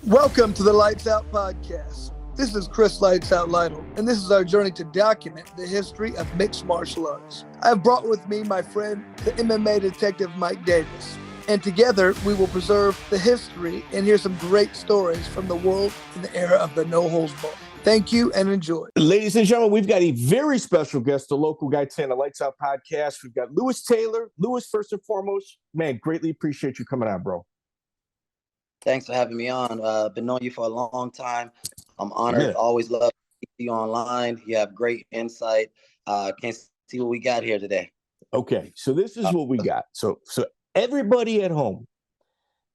Welcome to the Lights Out podcast. This is Chris Lights Out Lytle, and this is our journey to document the history of mixed martial arts. I have brought with me my friend, the MMA detective Mike Davis, and together we will preserve the history and hear some great stories from the world in the era of the no-holds-barred. Thank you and enjoy. Ladies and gentlemen, we've got a very special guest, the local guy on the Lights Out podcast. We've got Lewis Taylor. Lewis, first and foremost, man, greatly appreciate you coming on, bro. Thanks for having me on. Been knowing you for a long time. I'm honored. Always love you online. You have great insight. Can't see what we got here today. Okay, so this is what we got. So everybody at home,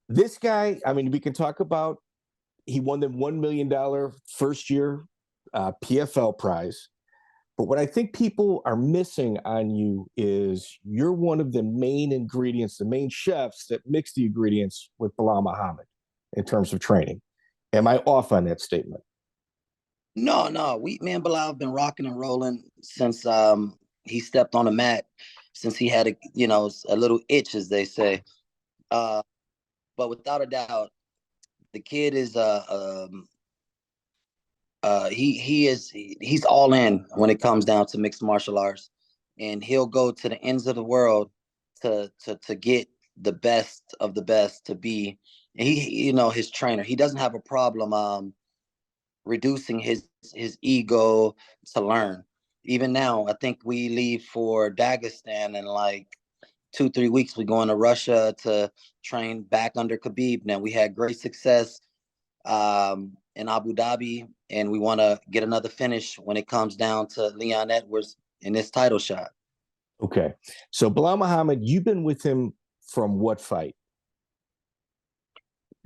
this guy, I mean, we can talk about, he won the $1 million first year PFL prize. But what I think people are missing on you is you're one of the main ingredients, the main chefs that mix the ingredients with Belal Muhammad in terms of training. Am I off on that statement? No. Me and Belal have been rocking and rolling since he stepped on the mat, since he had a little itch, as they say. But without a doubt, the kid is he's all in when it comes down to mixed martial arts, and he'll go to the ends of the world to get the best of the best to be. And he his trainer, he doesn't have a problem reducing his ego to learn. Even now, I think we leave for Dagestan in like 2-3 weeks. We're going to Russia to train back under Khabib. Now, we had great success in Abu Dhabi, and we want to get another finish when it comes down to Leon Edwards in this title shot. Okay. So Belal Muhammad, you've been with him from what fight?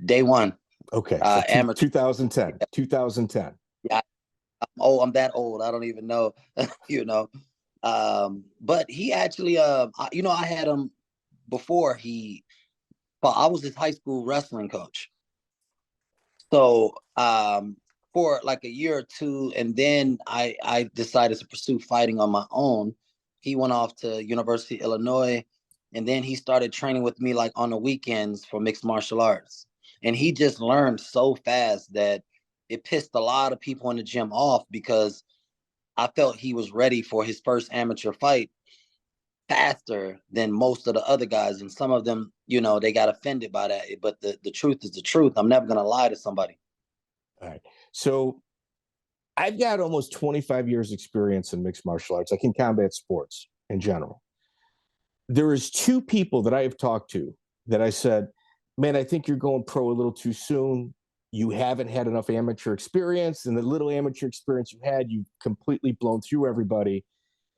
Day one. Okay. So amateur. 2010. Yeah. I'm that old. I don't even know, but he actually, I had him before I was his high school wrestling coach. So for like a year or two, and then I decided to pursue fighting on my own. He went off to University of Illinois, and then he started training with me like on the weekends for mixed martial arts. And he just learned so fast that it pissed a lot of people in the gym off, because I felt he was ready for his first amateur fight faster than most of the other guys. And some of them, they got offended by that. But the truth is the truth. I'm never going to lie to somebody. All right. So I've got almost 25 years experience in mixed martial arts, like in combat sports in general. There is two people that I have talked to that I said, man, I think you're going pro a little too soon. You haven't had enough amateur experience, and the little amateur experience you had, you've completely blown through everybody.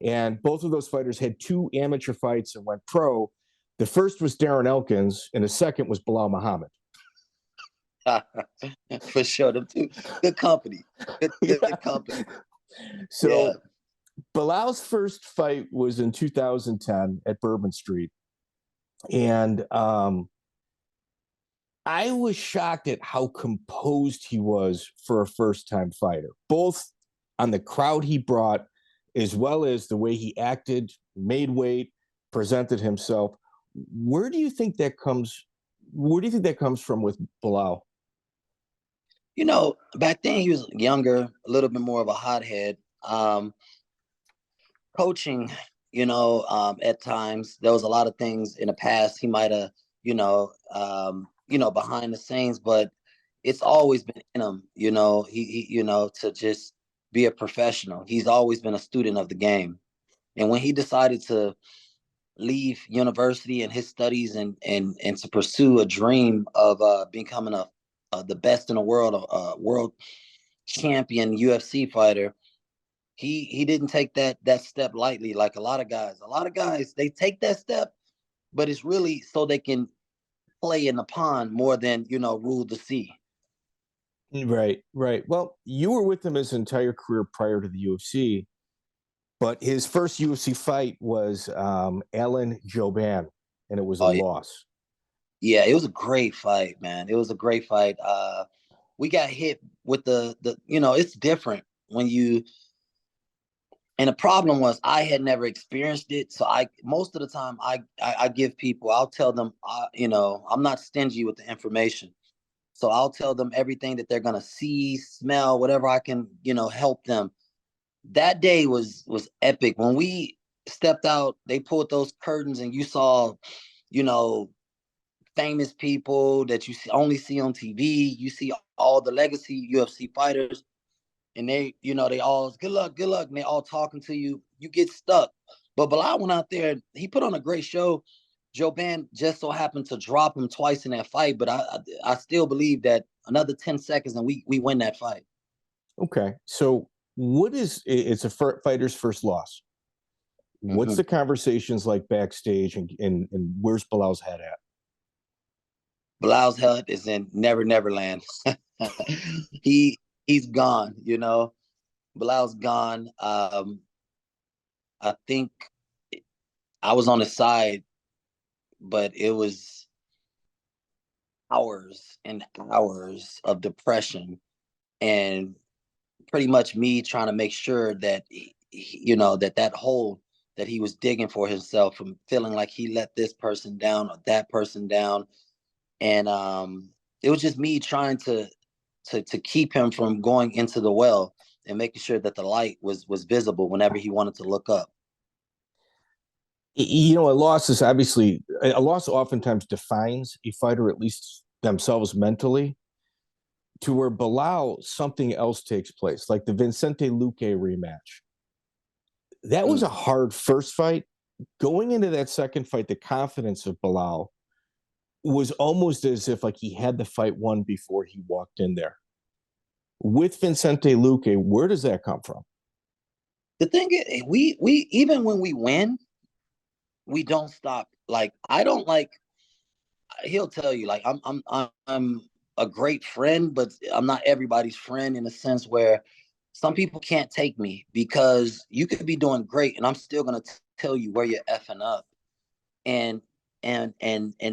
And both of those fighters had 2 amateur fights and went pro. The first was Darren Elkins, and the second was Belal Muhammad. For sure. Them two, good company. Good company. So Belal's first fight was in 2010 at Bourbon Street. And I was shocked at how composed he was for a first-time fighter, both on the crowd he brought, as well as the way he acted, made weight, presented himself. Where do you think that comes from with Belal? Back then he was younger, a little bit more of a hothead. Coaching, at times there was a lot of things in the past he might have, behind the scenes, but it's always been in him, he to just be a professional. He's always been a student of the game. And when he decided to leave university and his studies and to pursue a dream of becoming the best in the world, a world champion UFC fighter, he didn't take that step lightly. Like a lot of guys, they take that step, but it's really so they can play in the pond more than, rule the sea. Right. Well, you were with him his entire career prior to the UFC, but his first UFC fight was Alan Jouban, and it was a loss. Yeah, it was a great fight, man. It was a great fight. We got hit with the it's different when you. And the problem was I had never experienced it. So most of the time I give people, I'll tell them, I'm not stingy with the information. So I'll tell them everything that they're gonna see, smell, whatever I can, help them. That day was epic. When we stepped out, they pulled those curtains and you saw, famous people that you only see on TV. You see all the legacy UFC fighters, and they all good luck, and they all talking to you. You get stuck. But Belal went out there, he put on a great show. Jouban just so happened to drop him twice in that fight, but I still believe that another 10 seconds and we win that fight. Okay, so it's a fighter's first loss. What's the conversations like backstage, and where's Belal's head at? Belal's head is in Never Land. He's gone, Belal's gone. I think I was on the side, but it was hours and hours of depression, and pretty much me trying to make sure that that hole that he was digging for himself, from feeling like he let this person down or that person down. And it was just me trying to keep him from going into the well and making sure that the light was visible whenever he wanted to look up. A loss is obviously a loss. Oftentimes defines a fighter, at least themselves mentally, to where Belal, something else takes place, like the Vicente Luque rematch. That was a hard first fight. Going into that second fight, the confidence of Belal was almost as if like he had the fight won before he walked in there. With Vicente Luque, where does that come from? The thing is, we even when we win, we don't stop. Like, I don't like. He'll tell you, like, I'm a great friend, but I'm not everybody's friend, in a sense where some people can't take me, because you could be doing great and I'm still gonna tell you where you're effing up. And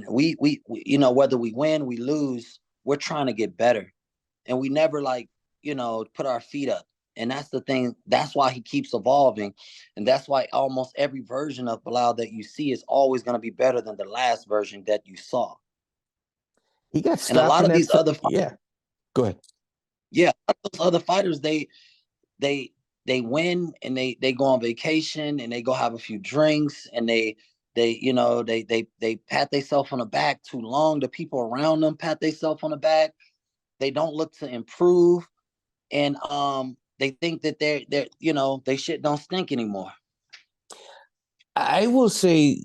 we whether we win, we lose, we're trying to get better, and we never put our feet up. And that's the thing. That's why he keeps evolving, and that's why almost every version of Belal that you see is always going to be better than the last version that you saw. He got stopped, and a lot of these other fighters, yeah. Go ahead. Yeah, those other fighters, they win and they go on vacation and they go have a few drinks, and they pat themselves on the back too long. The people around them pat themselves on the back. They don't look to improve, and they think that they're they shit don't stink anymore. I will say,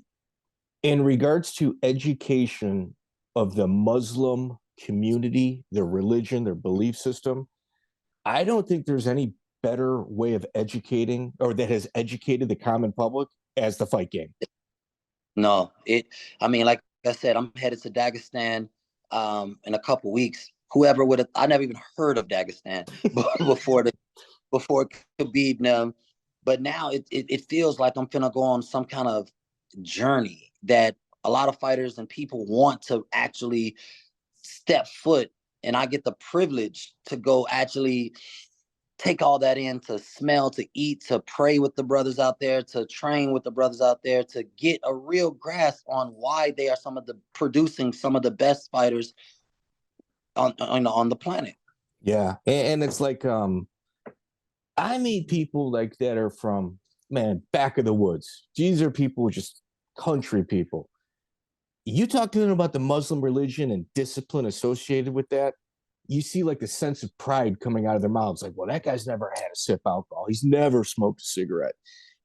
in regards to education of the Muslim community, their religion, their belief system, I don't think there's any better way of educating, or that has educated the common public, as the fight game. No, like I said, I'm headed to Dagestan in a couple weeks. Whoever would have, I never even heard of Dagestan before Khabib now. But now it feels like I'm finna go on some kind of journey that a lot of fighters and people want to actually step foot, and I get the privilege to go actually take all that in, to smell, to eat, to pray with the brothers out there, to train with the brothers out there, to get a real grasp on why they are producing some of the best fighters on the planet. Yeah, and it's like I meet people like that are from, man, back of the woods. These are people, just country people. You talk to them about the Muslim religion and discipline associated with that, you see like the sense of pride coming out of their mouths. Like, well, that guy's never had a sip of alcohol. He's never smoked a cigarette.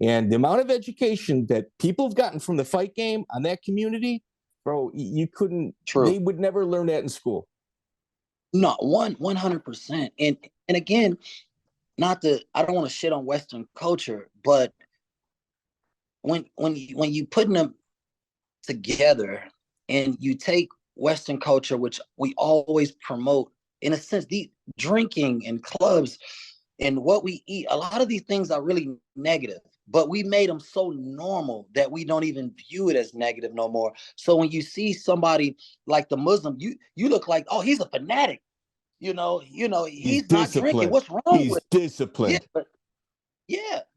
And the amount of education that people have gotten from the fight game on that community, bro, you couldn't, they would never learn that in school. No, 100%. And again, I don't want to shit on Western culture, but when you putting them together and you take Western culture, which we always promote, in a sense, the drinking and clubs and what we eat, a lot of these things are really negative, but we made them so normal that we don't even view it as negative no more. So when you see somebody like the Muslim, you look like, oh, he's a fanatic. He's not drinking. What's wrong with him? He's disciplined.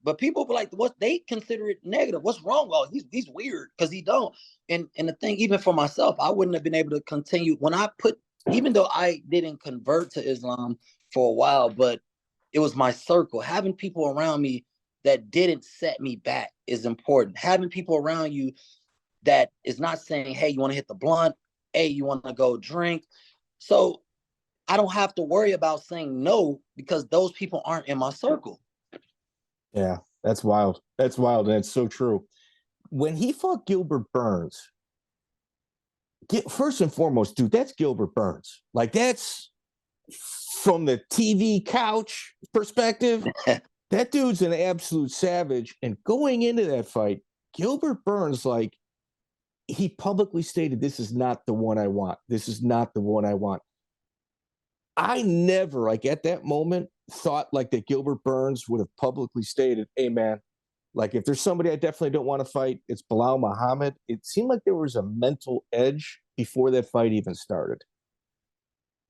But people be like, what they consider it negative. What's wrong? Well, he's weird because he don't. And the thing, even for myself, I wouldn't have been able to continue when I put even though I didn't convert to Islam for a while, but it was my circle. Having people around me that didn't set me back is important. Having people around you that is not saying, hey, you want to hit the blunt? Hey, you want to go drink? So I don't have to worry about saying no because those people aren't in my circle. Yeah, that's wild. That's wild. And it's so true. When he fought Gilbert Burns, first and foremost, dude, that's Gilbert Burns. Like, that's from the TV couch perspective. That dude's an absolute savage. And going into that fight, Gilbert Burns, like, he publicly stated, this is not the one I want. This is not the one I want. I never, like, at that moment, thought like that Gilbert Burns would have publicly stated, hey, man, like, if there's somebody I definitely don't want to fight, it's Belal Muhammad. It seemed like there was a mental edge before that fight even started.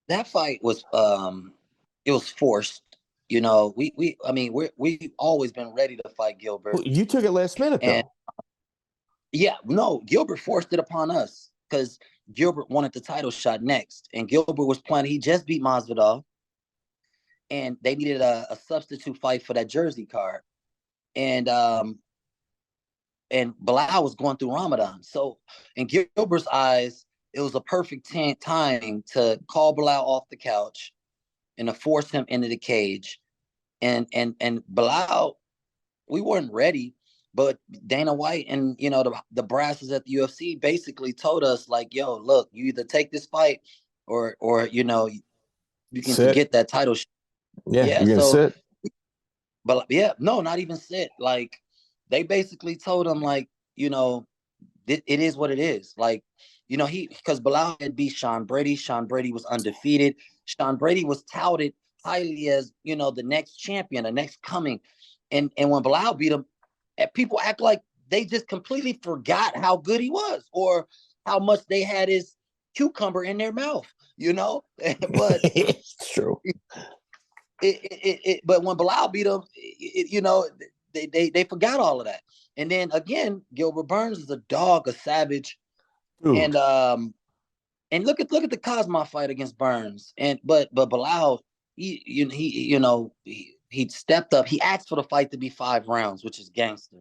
That fight was it was forced. You know, we've always been ready to fight Gilbert. Well, you took it last minute, and, though. Yeah, no, Gilbert forced it upon us because Gilbert wanted the title shot next. And Gilbert was planning, he just beat Masvidal. And they needed a substitute fight for that Jersey card. And Belal was going through Ramadan. So in Gilbert's eyes, it was a perfect time to call Belal off the couch and to force him into the cage. And Belal, we weren't ready, but Dana White and, you know, the brasses at the UFC basically told us, like, yo, look, you either take this fight or you know, you can forget that title. Yeah, you're gonna sit. But yeah, no, not even sit. Like, they basically told him, like, you know, it is what it is. Like, you know, because Belal had beat Sean Brady. Sean Brady was undefeated. Sean Brady was touted highly as, you know, the next champion, the next coming. And when Belal beat him, people act like they just completely forgot how good he was or how much they had his cucumber in their mouth, you know? But it's true. But when Belal beat him, you know, they forgot all of that. And then again, Gilbert Burns is a dog, a savage. Dude. And look at the Cosmo fight against Burns. But Belal, he stepped up. He asked for the fight to be 5 rounds, which is gangster.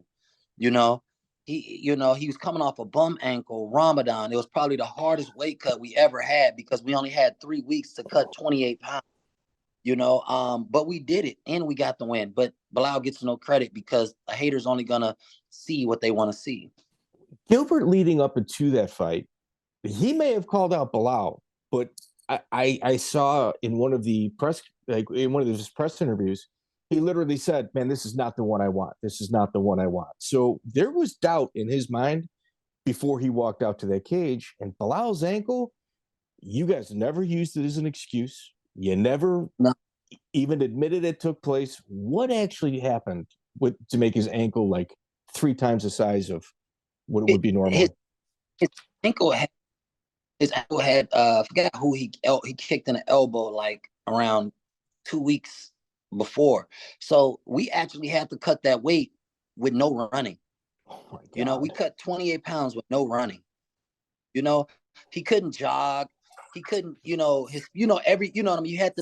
You know, he was coming off a bum ankle, Ramadan. It was probably the hardest weight cut we ever had because we only had 3 weeks to cut 28 pounds. You know, but we did it and we got the win. But Belal gets no credit because a hater's only gonna see what they want to see. Gilbert leading up into that fight, he may have called out Belal, but I saw in one of the press, like in one of his press interviews, he literally said, man, this is not the one I want. This is not the one I want. So there was doubt in his mind before he walked out to that cage. And Belal's ankle, you guys never used it as an excuse. You never even admitted it took place. What actually happened to make his ankle like 3 times the size of what it would be normal? His ankle had I forgot who he kicked in the elbow like around 2 weeks before. So we actually had to cut that weight with no running. Oh my God. You know, we cut 28 pounds with no running. You know, he couldn't jog. He couldn't, you know, what I mean? You had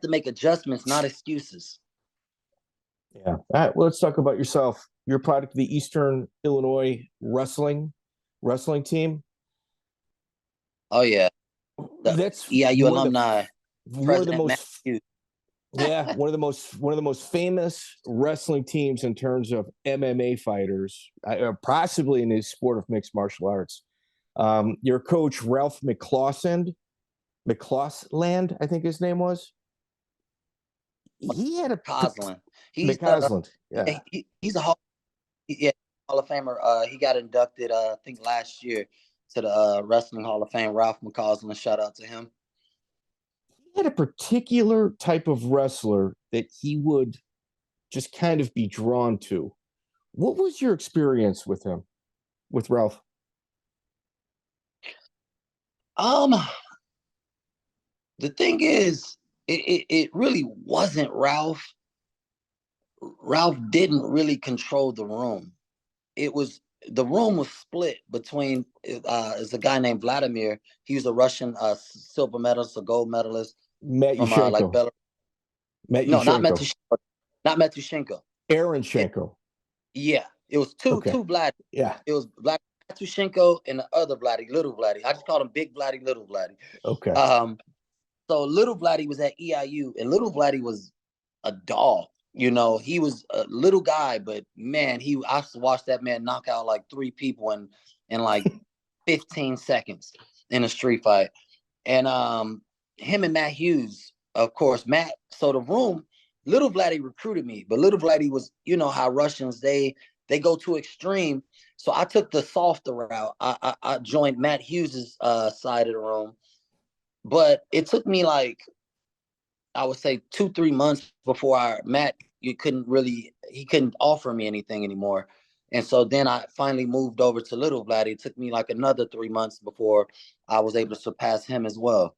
to make adjustments, not excuses. Yeah. All right. Well, let's talk about yourself. You're a product of the Eastern Illinois wrestling team. Oh yeah. That's EIU alumni. One of the most famous wrestling teams in terms of MMA fighters, possibly in the sport of mixed martial arts. Your coach, Ralph McCausland, I think his name was. He had a McCausland. He's a Hall of Famer. He got inducted, I think last year, to the Wrestling Hall of Fame. Ralph McCausland, shout out to him. He had a particular type of wrestler that he would just kind of be drawn to. What was your experience with him, with Ralph? The thing is, it really wasn't Ralph. Ralph didn't really control the room. It was the room was split between is a guy named Vladimir. He was a Russian silver medalist, a gold medalist from like Belarus. No, not Maciejewski. Not Maciejewski. Aaron Shenko. Yeah, it was two Vladdy. Yeah, it was Maciejewski and the other Vladdy, Little Vladdy. I just called him Big Vladdy, Little Vladdy. Okay. So Little Vladdy was at EIU, and Little Vladdy was a dog. You know, he was a little guy, but man, I watched that man knock out like 3 people in like 15 seconds in a street fight. And him and Matt Hughes, of course, so the room, Little Vladdy recruited me, but Little Vladdy was, you know how Russians, they go to extreme. So I took the softer route. I joined Matt Hughes's side of the room. But it took me like, I would say 2-3 months before Matt, he couldn't offer me anything anymore. And so then I finally moved over to Little Vladdy. It took me like another 3 months before I was able to surpass him as well.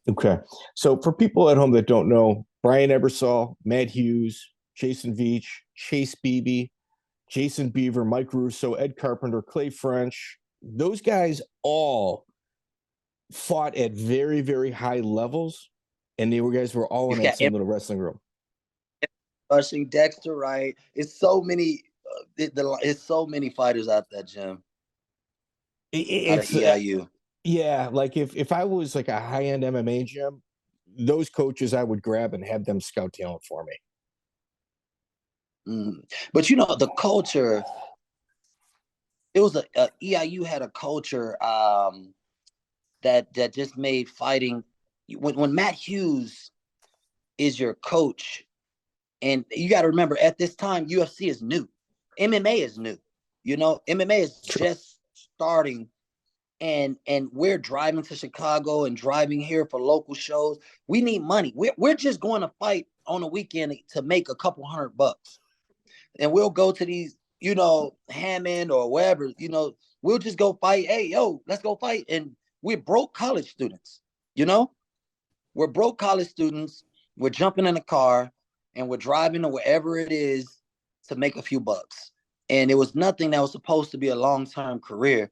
Okay. So for people at home that don't know, Brian Ebersol, Matt Hughes, Jason Veach, Chase Beebe, Jason Beaver, Mike Russo, Ed Carpenter, Clay French, those guys all fought at very, very high levels, and guys were all in that same little wrestling room. Rushing, Dexter Wright. It's so many. It's so many fighters out that gym. It's EIU. Yeah, like if I was like a high-end MMA gym, those coaches I would grab and have them scout talent for me. But you know the culture. It was EIU had a culture that just made fighting. When Matt Hughes is your coach, and you got to remember at this time UFC is new, MMA is new. You know, MMA is just starting, and we're driving to Chicago and driving here for local shows. We need money. We're just going to fight on a weekend to make a couple $100, and we'll go to these, you know, Hammond or wherever. You know, we'll just go fight. Hey, yo, let's go fight. And we're broke college students, you know? We're broke college students. We're jumping in a car and we're driving to wherever it is to make a few bucks. And it was nothing that was supposed to be a long-term career,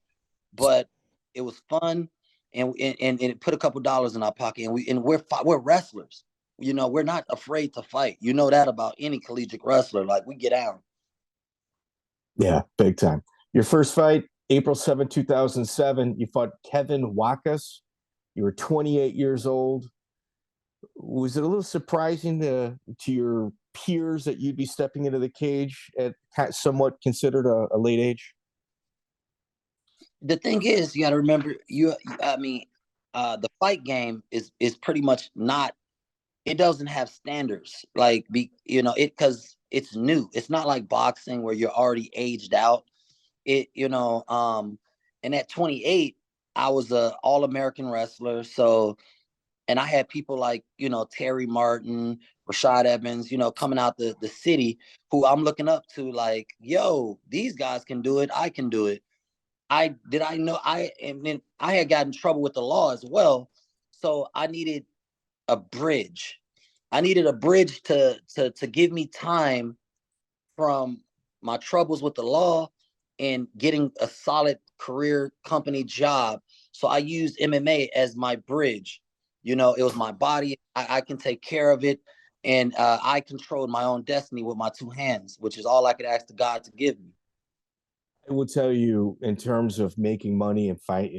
but it was fun, and it put a couple dollars in our pocket. And we're wrestlers. You know, we're not afraid to fight. You know that about any collegiate wrestler. Like, we get down. Yeah, big time. Your first fight, April 7, 2007, you fought Kevin Wachhaus. You were 28 years old. Was it a little surprising to your peers that you'd be stepping into the cage at somewhat considered a late age? The thing is, you got to remember, the fight game is pretty much not, it doesn't have standards. Like, because it's new. It's not like boxing where you're already aged out. And at 28, I was a All-American wrestler. So, and I had people like, Terry Martin, Rashad Evans, coming out the city, who I'm looking up to, like, yo, these guys can do it. I can do it. I had gotten in trouble with the law as well. So I needed a bridge. I needed a bridge to give me time from my troubles with the law and getting a solid career company job. So I used MMA as my bridge. It was my body. I can take care of it. And I controlled my own destiny with my 2 hands, which is all I could ask the God to give me. I will tell you, in terms of making money and fight,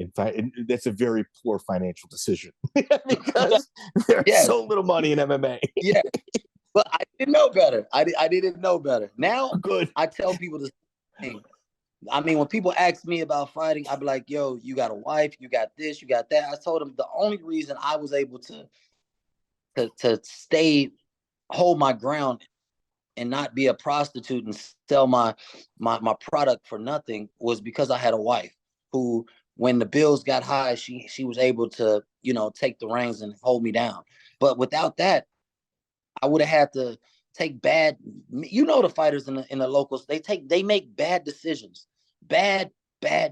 that's a very poor financial decision because there's so little money in MMA. Yeah, but I didn't know better. I didn't know better. Now, good. I tell people the same thing. I mean, when people ask me about fighting, I'd be like, yo, you got a wife, you got this, you got that. I told them the only reason I was able to hold my ground and not be a prostitute and sell my product for nothing was because I had a wife who, when the bills got high, she was able to, take the reins and hold me down. But without that, I would have had to take the fighters in the locals, they make bad decisions. Bad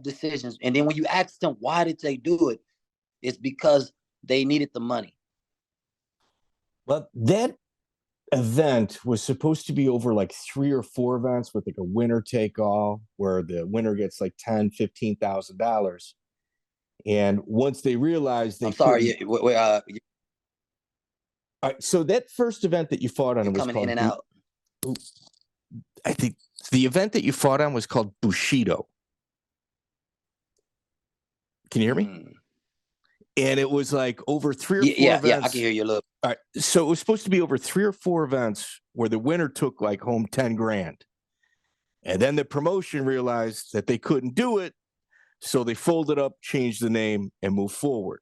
decisions. And then when you ask them why did they do it, it's because they needed the money. Well, that event was supposed to be over like 3 or 4 events with like a winner take all, where the winner gets like $10,000-$15,000. And once they realized they I'm sorry. so that first event that you fought on, You're it was coming called in and out. I think the event that you fought on was called Bushido. Can you hear me? And it was like over 3 or 4 events. Yeah, I can hear you. Look. All right. So it was supposed to be over 3 or 4 events where the winner took like home 10 grand. And then the promotion realized that they couldn't do it. So they folded up, changed the name, and moved forward.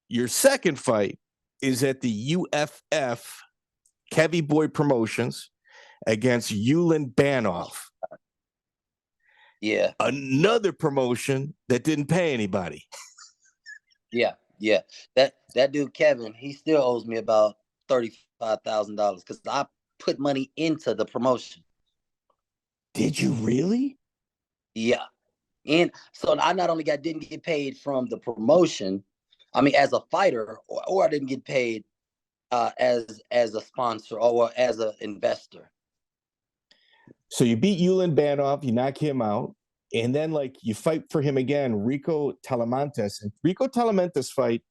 Your second fight is at the UFF Kevy Boy Promotions against Youlian Banov. Yeah. Another promotion that didn't pay anybody. Yeah. That dude Kevin, he still owes me about $35,000 because I put money into the promotion. Did you really? Yeah. And so I not only didn't get paid from the promotion, I mean, as a fighter, or I didn't get paid as a sponsor or as an investor. So you beat Youlian Banov, you knock him out, and then like you fight for him again, Ricco Talamantes. And Ricco Talamantes fight,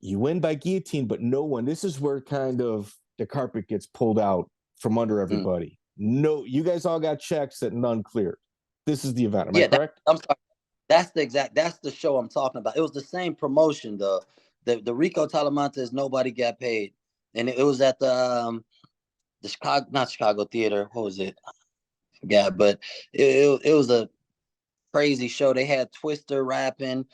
you win by guillotine, but no one. This is where kind of the carpet gets pulled out from under everybody. No, you guys all got checks that none cleared. This is the event. Am I correct? I'm sorry. That's the show I'm talking about. It was the same promotion, the Ricco Talamantes, nobody got paid. And it was at the Chicago Theater. What was it? I forgot, but it was a crazy show. They had Twister rapping.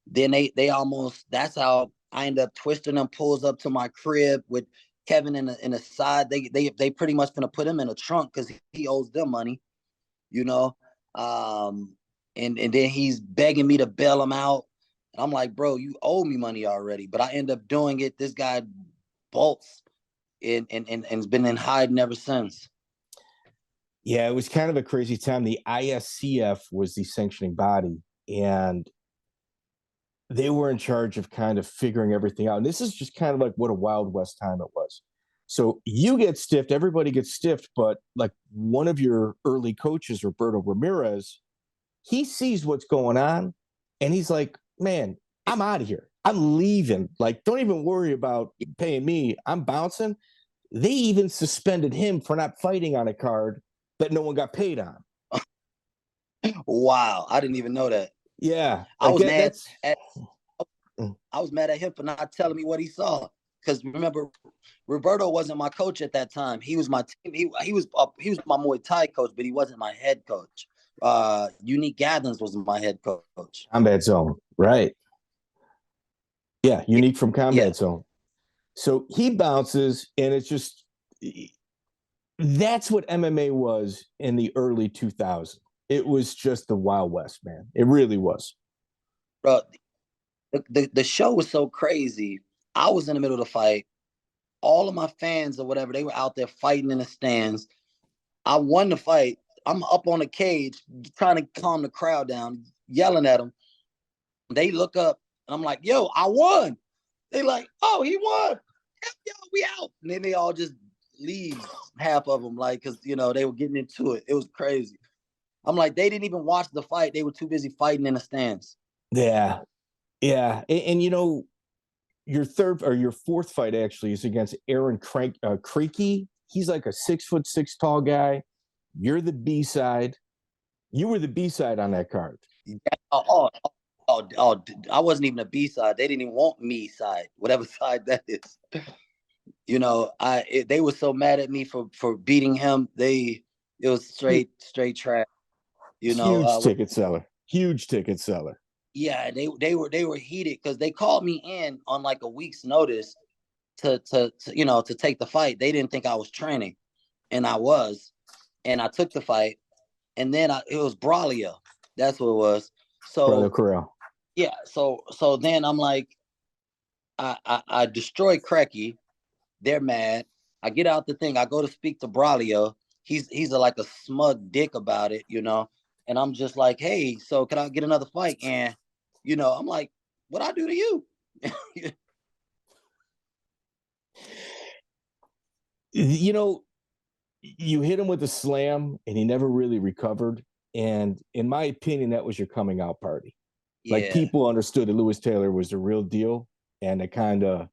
Then they almost, that's how I ended up twisting them, pulls up to my crib with Kevin in the side. They pretty much gonna put him in a trunk because he owes them money, you know. And then he's begging me to bail him out. And I'm like, bro, you owe me money already. But I end up doing it. This guy bolts and's been in hiding ever since. Yeah, it was kind of a crazy time. The ISCF was the sanctioning body, and they were in charge of kind of figuring everything out. And this is just kind of like what a Wild West time it was. So you get stiffed, everybody gets stiffed, but like one of your early coaches, Roberto Ramirez, he sees what's going on, and he's like, man, I'm out of here. I'm leaving. Like, don't even worry about paying me. I'm bouncing. They even suspended him for not fighting on a card that no one got paid on. Wow. I didn't even know that. Yeah. I was mad at him for not telling me what he saw. Because remember, Roberto wasn't my coach at that time. He was my team. He was my Muay Thai coach, but he wasn't my head coach. Unique Gatherings was my head coach. Combat Zone, right? Yeah, Unique from Combat Zone. So he bounces, and it's just that's what MMA was in the early 2000s. It was just the Wild West, man. It really was. Bro, the show was so crazy. I was in the middle of the fight. All of my fans or whatever, they were out there fighting in the stands. I won the fight. I'm up on the cage trying to calm the crowd down, yelling at them. They look up, and I'm like, yo, I won. They like, oh, he won. Yo, we out. And then they all just leave, half of them, like, because, you know, they were getting into it. It was crazy. I'm like, they didn't even watch the fight. They were too busy fighting in the stands. Yeah. Yeah. And you know, your third or your fourth fight actually is against Aaron Kreke. He's like a 6'6" tall guy. You're the B side. You were the B side on that card. Oh, I wasn't even a B side. They didn't even want me side, whatever side that is. You know, they were so mad at me for beating him. It was straight trash. You know, huge ticket seller. Yeah, they were heated because they called me in on like a week's notice to take the fight. They didn't think I was training, and I was, and I took the fight, and then it was Braulio. That's what it was. So yeah, so then I'm like, I destroy Kreke. They're mad. I get out the thing. I go to speak to Braulio. He's like a smug dick about it, you know. And I'm just like, hey, so can I get another fight? And, you know, I'm like, what'd I do to you? You know, you hit him with a slam and he never really recovered. And in my opinion, that was your coming out party. Like, Yeah. people understood that Lewis Taylor was the real deal, and to kind of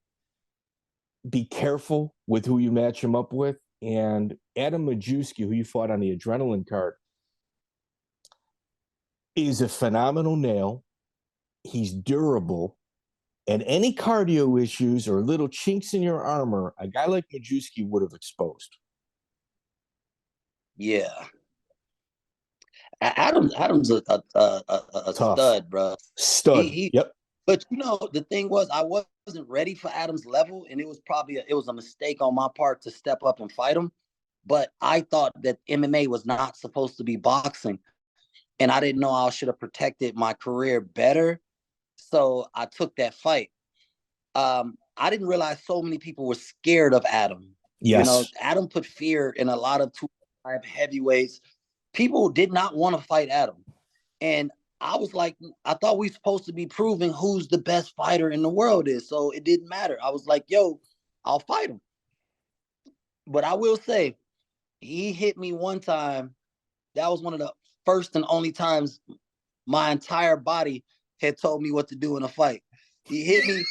be careful with who you match him up with. And Adam Maciejewski, who you fought on the adrenaline card, is a phenomenal nail. He's durable. And any cardio issues or little chinks in your armor, a guy like Maciejewski would have exposed. Yeah. Adam's a Tough. stud, bro. Stud. Yep. But the thing was, I wasn't ready for Adam's level, and it was probably it was a mistake on my part to step up and fight him. But I thought that MMA was not supposed to be boxing, and I didn't know I should have protected my career better. So I took that fight. I didn't realize so many people were scared of Adam. Yes. Adam put fear in a lot of 205 heavyweights. People did not want to fight Adam. And I was like, I thought we were supposed to be proving who's the best fighter in the world is. So it didn't matter. I was like, yo, I'll fight him. But I will say, he hit me one time. That was one of the first and only times my entire body had told me what to do in a fight. He hit me.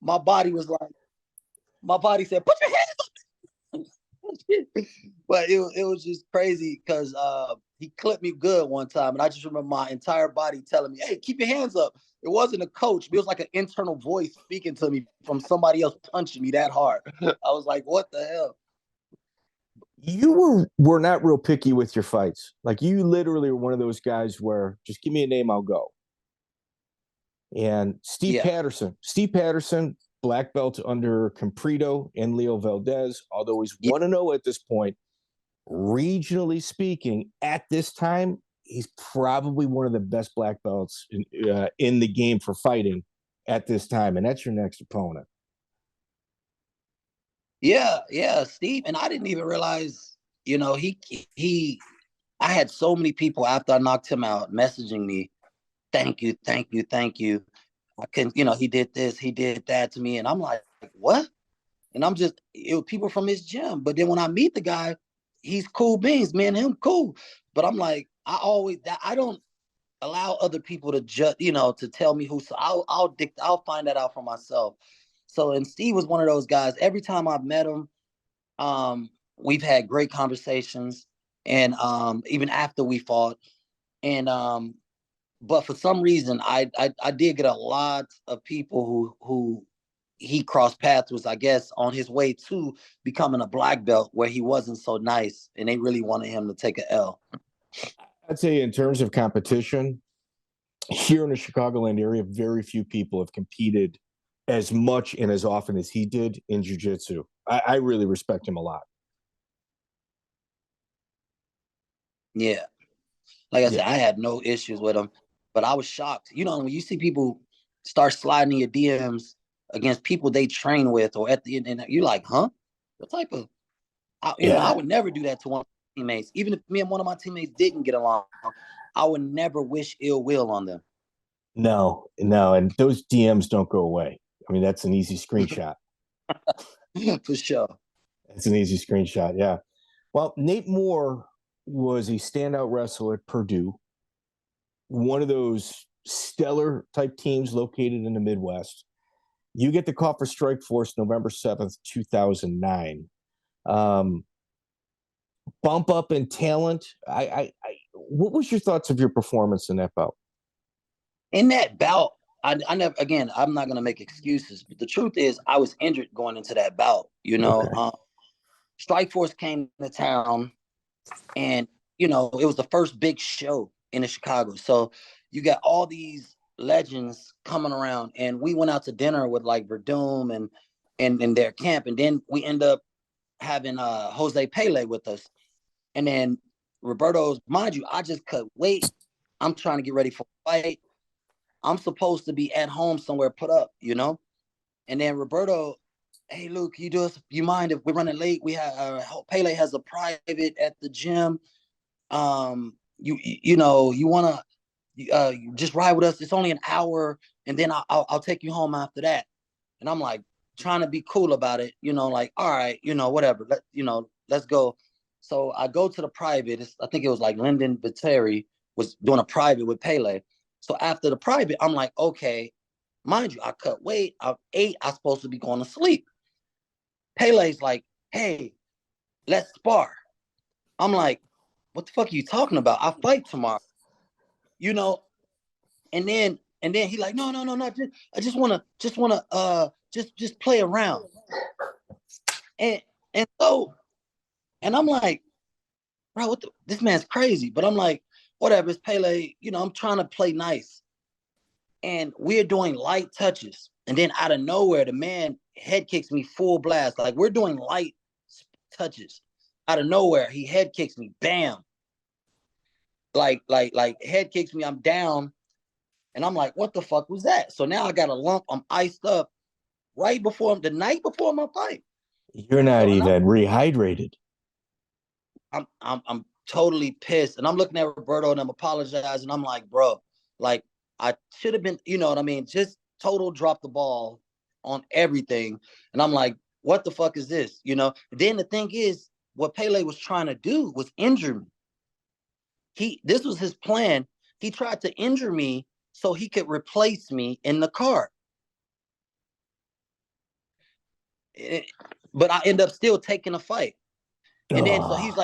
My body said, put your hands up. But it was just crazy because he clipped me good one time. And I just remember my entire body telling me, hey, keep your hands up. It wasn't a coach. It was like an internal voice speaking to me from somebody else punching me that hard. I was like, what the hell? You were not real picky with your fights. Like, you literally were one of those guys where just give me a name, I'll go. And Steve Patterson, black belt under Compredo and Leo Valdez, although he's 1-0 at this point, regionally speaking, at this time, he's probably one of the best black belts in the game for fighting at this time. And that's your next opponent. Yeah, Steve. And I didn't even realize, I had so many people after I knocked him out messaging me, thank you. I couldn't, he did this, he did that to me. And I'm like, what? And it was people from his gym. But then when I meet the guy, he's cool beans, me and him cool. But I'm like, I don't allow other people to judge, to tell me who. So I'll find that out for myself. So, and Steve was one of those guys. Every time I've met him, we've had great conversations, and even after we fought, and but for some reason, I did get a lot of people who he crossed paths with, I guess, on his way to becoming a black belt, where he wasn't so nice, and they really wanted him to take an L. I'd say in terms of competition, here in the Chicagoland area, very few people have competed as much and as often as he did in jiu-jitsu. I really respect him a lot. Yeah. Like I said, I had no issues with him, but I was shocked. When you see people start sliding in your DMs against people they train with, or at the end, and you're like, huh? What type of, I would never do that to one of my teammates. Even if me and one of my teammates didn't get along, I would never wish ill will on them. No. And those DMs don't go away. I mean, that's an easy screenshot. For sure. It's an easy screenshot, yeah. Well, Nate Moore was a standout wrestler at Purdue, one of those stellar type teams located in the Midwest. You get the call for Strikeforce November 7th, 2009. Bump up in talent. What was your thoughts of your performance in that bout? In that bout, I never, again, I'm not going to make excuses, but the truth is I was injured going into that bout. Okay. Strikeforce came to town, and, it was the first big show in Chicago. So you got all these legends coming around, and we went out to dinner with like Verdum and their camp. And then we end up having Jose Pele with us. And then Roberto's, mind you, I just cut weight. I'm trying to get ready for a fight. I'm supposed to be at home somewhere put up, And then Roberto, hey, Luke, you mind if we're running late? We have Pele has a private at the gym. You want to just ride with us? It's only an hour, and then I'll take you home after that. And I'm like, trying to be cool about it, like, all right, whatever, let's go. So I go to the private. I think it was like Lyndon Viterri was doing a private with Pele. So after the private, I'm like, okay, mind you, I cut weight. I'm 8. I'm supposed to be going to sleep. Pele's like, hey, let's spar. I'm like, what the fuck are you talking about? I fight tomorrow, And then he like, no. I just wanna just play around. And so, and I'm like, bro, this man's crazy. But I'm like, whatever, it's Pele. I'm trying to play nice. And we're doing light touches. And then out of nowhere, the man head kicks me full blast. Like, we're doing light touches. Out of nowhere, he head kicks me. Bam. Like head kicks me. I'm down. And I'm like, what the fuck was that? So now I got a lump. I'm iced up the night before my fight. You're not even rehydrated. I'm totally pissed. And I'm looking at Roberto and I'm apologizing. I'm like, bro, like, I should have been, you know what I mean? Just total drop the ball on everything. And I'm like, what the fuck is this? Then the thing is, what Pele was trying to do was injure me. This was his plan. He tried to injure me so he could replace me in the card. But I end up still taking a fight. And then so he's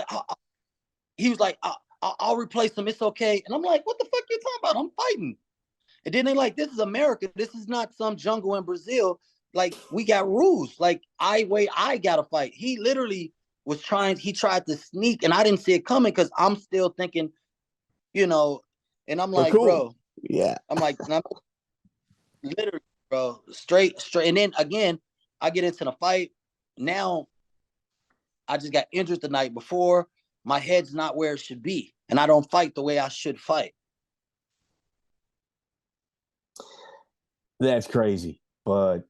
like, I'll replace him. It's okay. And I'm like, what the fuck you talking about? I'm fighting. And then they like, this is America. This is not some jungle in Brazil. Like, we got rules. Like, I got to fight. He literally he tried to sneak, and I didn't see it coming because I'm still thinking, and I'm like, cool. Bro. Yeah. I'm like, literally, bro, straight. And then again, I get into the fight. Now, I just got injured the night before. My head's not where it should be. And I don't fight the way I should fight. That's crazy. But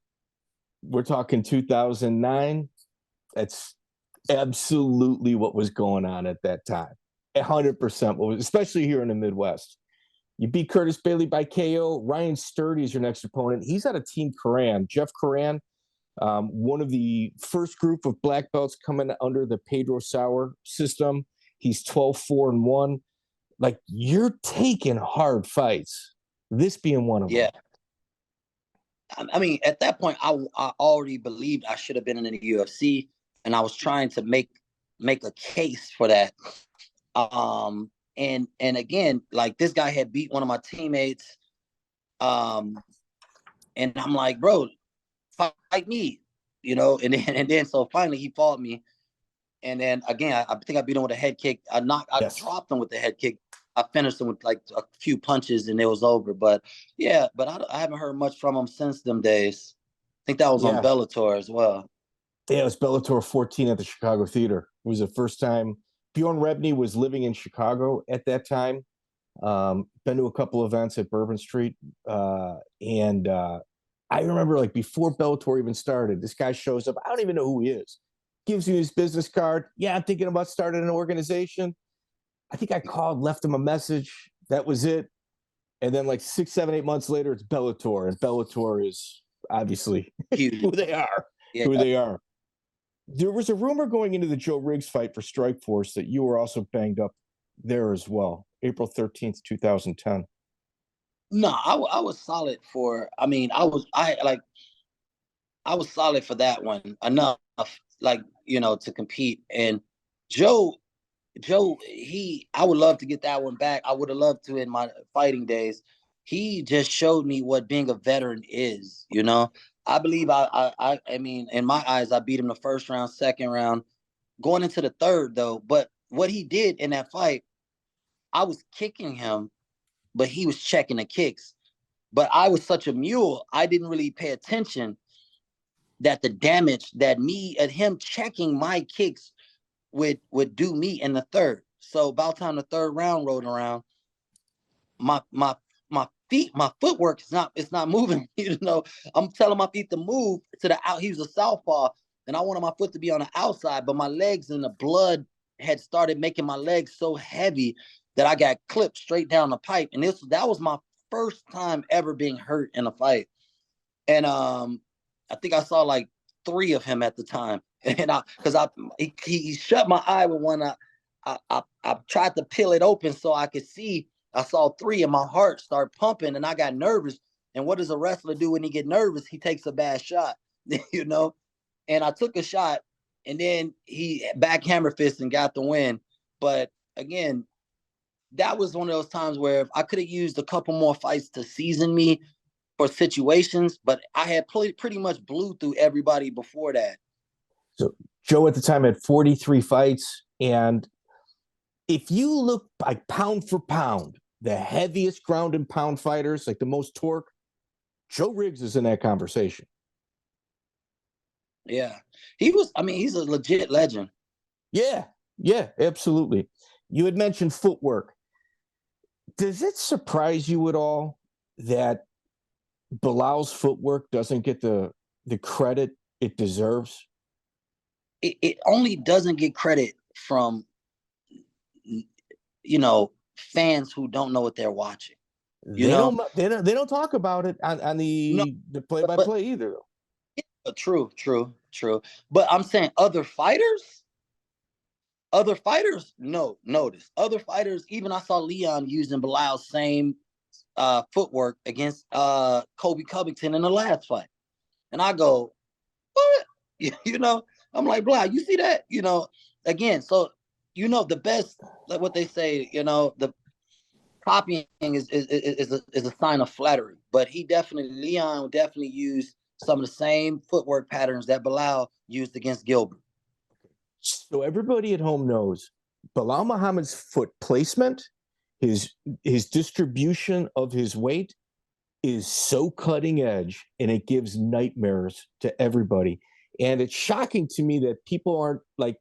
we're talking 2009. That's absolutely what was going on at that time. 100%, especially here in the Midwest. You beat Curtis Bailey by KO. Ryan Sturdy is your next opponent. He's out of Team Coran. Jeff Coran, one of the first group of black belts coming under the Pedro Sauer system. He's 12-4-1. Like, you're taking hard fights. This being one of them. Yeah. I mean, at that point, I already believed I should have been in the UFC, and I was trying to make a case for that. And again, like, this guy had beat one of my teammates, and I'm like, bro, fight me, and then so finally he fought me, and then again, I think I beat him with a head kick. I dropped him with the head kick. I finished him with like a few punches and it was over. But yeah, I haven't heard much from him since them days. I think that was on Bellator as well. Yeah, it was Bellator 14 at the Chicago Theater. It was the first time. Bjorn Rebney was living in Chicago at that time. Been to a couple events at Bourbon Street. And I remember, like, before Bellator even started, this guy shows up. I don't even know who he is. Gives me his business card. Yeah, I'm thinking about starting an organization. I think I called, left him a message. That was it. And then like 6, 7, 8 months later, it's Bellator. And Bellator is obviously who they are. Yeah. Who they are. There was a rumor going into the Joe Riggs fight for Strikeforce that you were also banged up there as well. April 13th, 2010. No, I was solid for, I was solid for that one enough, like, to compete. And Joe, I would love to get that one back. I would have loved to in my fighting days. He just showed me what being a veteran is, I believe I mean, in my eyes, I beat him the first round, second round, going into the third though. But what he did in that fight, I was kicking him, but he was checking the kicks. But I was such a mule, I didn't really pay attention that the damage that him checking my kicks would do me in the third. So about time the third round rolled around, my feet, my footwork it's not moving. I'm telling my feet to move to the out. He was a southpaw, and I wanted my foot to be on the outside, but my legs and the blood had started making my legs so heavy that I got clipped straight down the pipe. And that was my first time ever being hurt in a fight. And I think I saw like 3 of him at the time, and he shut my eye with one. I tried to peel it open so I could see. I saw 3, and my heart started pumping, and I got nervous. And what does a wrestler do when he get nervous? He takes a bad shot, you know. And I took a shot, and then he backhammer fist and got the win. But again, that was one of those times where if I could have used a couple more fights to season me for situations, but I had pretty much blew through everybody before that. So Joe at the time had 43 fights, and if you look like pound for pound, the heaviest ground and pound fighters, like the most torque, Joe Riggs is in that conversation. Yeah. He's a legit legend. Yeah, absolutely. You had mentioned footwork. Does it surprise you at all that Belal's footwork doesn't get the credit it deserves? It only doesn't get credit from, fans who don't know what they're watching. They don't talk about it on the play-by-play either. True. But I'm saying other fighters notice. Other fighters, even I saw Leon using Belal's same footwork against Kobe Covington in the last fight. And I go, what? I'm like, Belal, you see that? Again, so the best, like what they say, the copying is a sign of flattery. But Leon definitely used some of the same footwork patterns that Belal used against Gilbert. So everybody at home knows Belal Muhammad's foot placement, his distribution of his weight is so cutting edge, and it gives nightmares to everybody. And it's shocking to me that people aren't like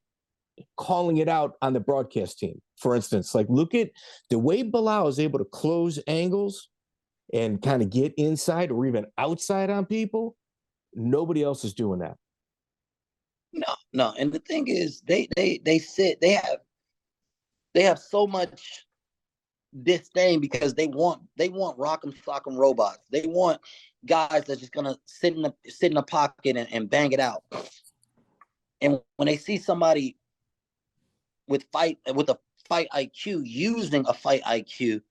calling it out on the broadcast team. For instance, like look at the way Belal is able to close angles and kind of get inside or even outside on people. Nobody else is doing that. No. And the thing is, they have so much disdain because they want rock'em sock'em robots. They want guys that's just gonna sit in the pocket and bang it out. And when they see somebody with a fight IQ using a fight IQ,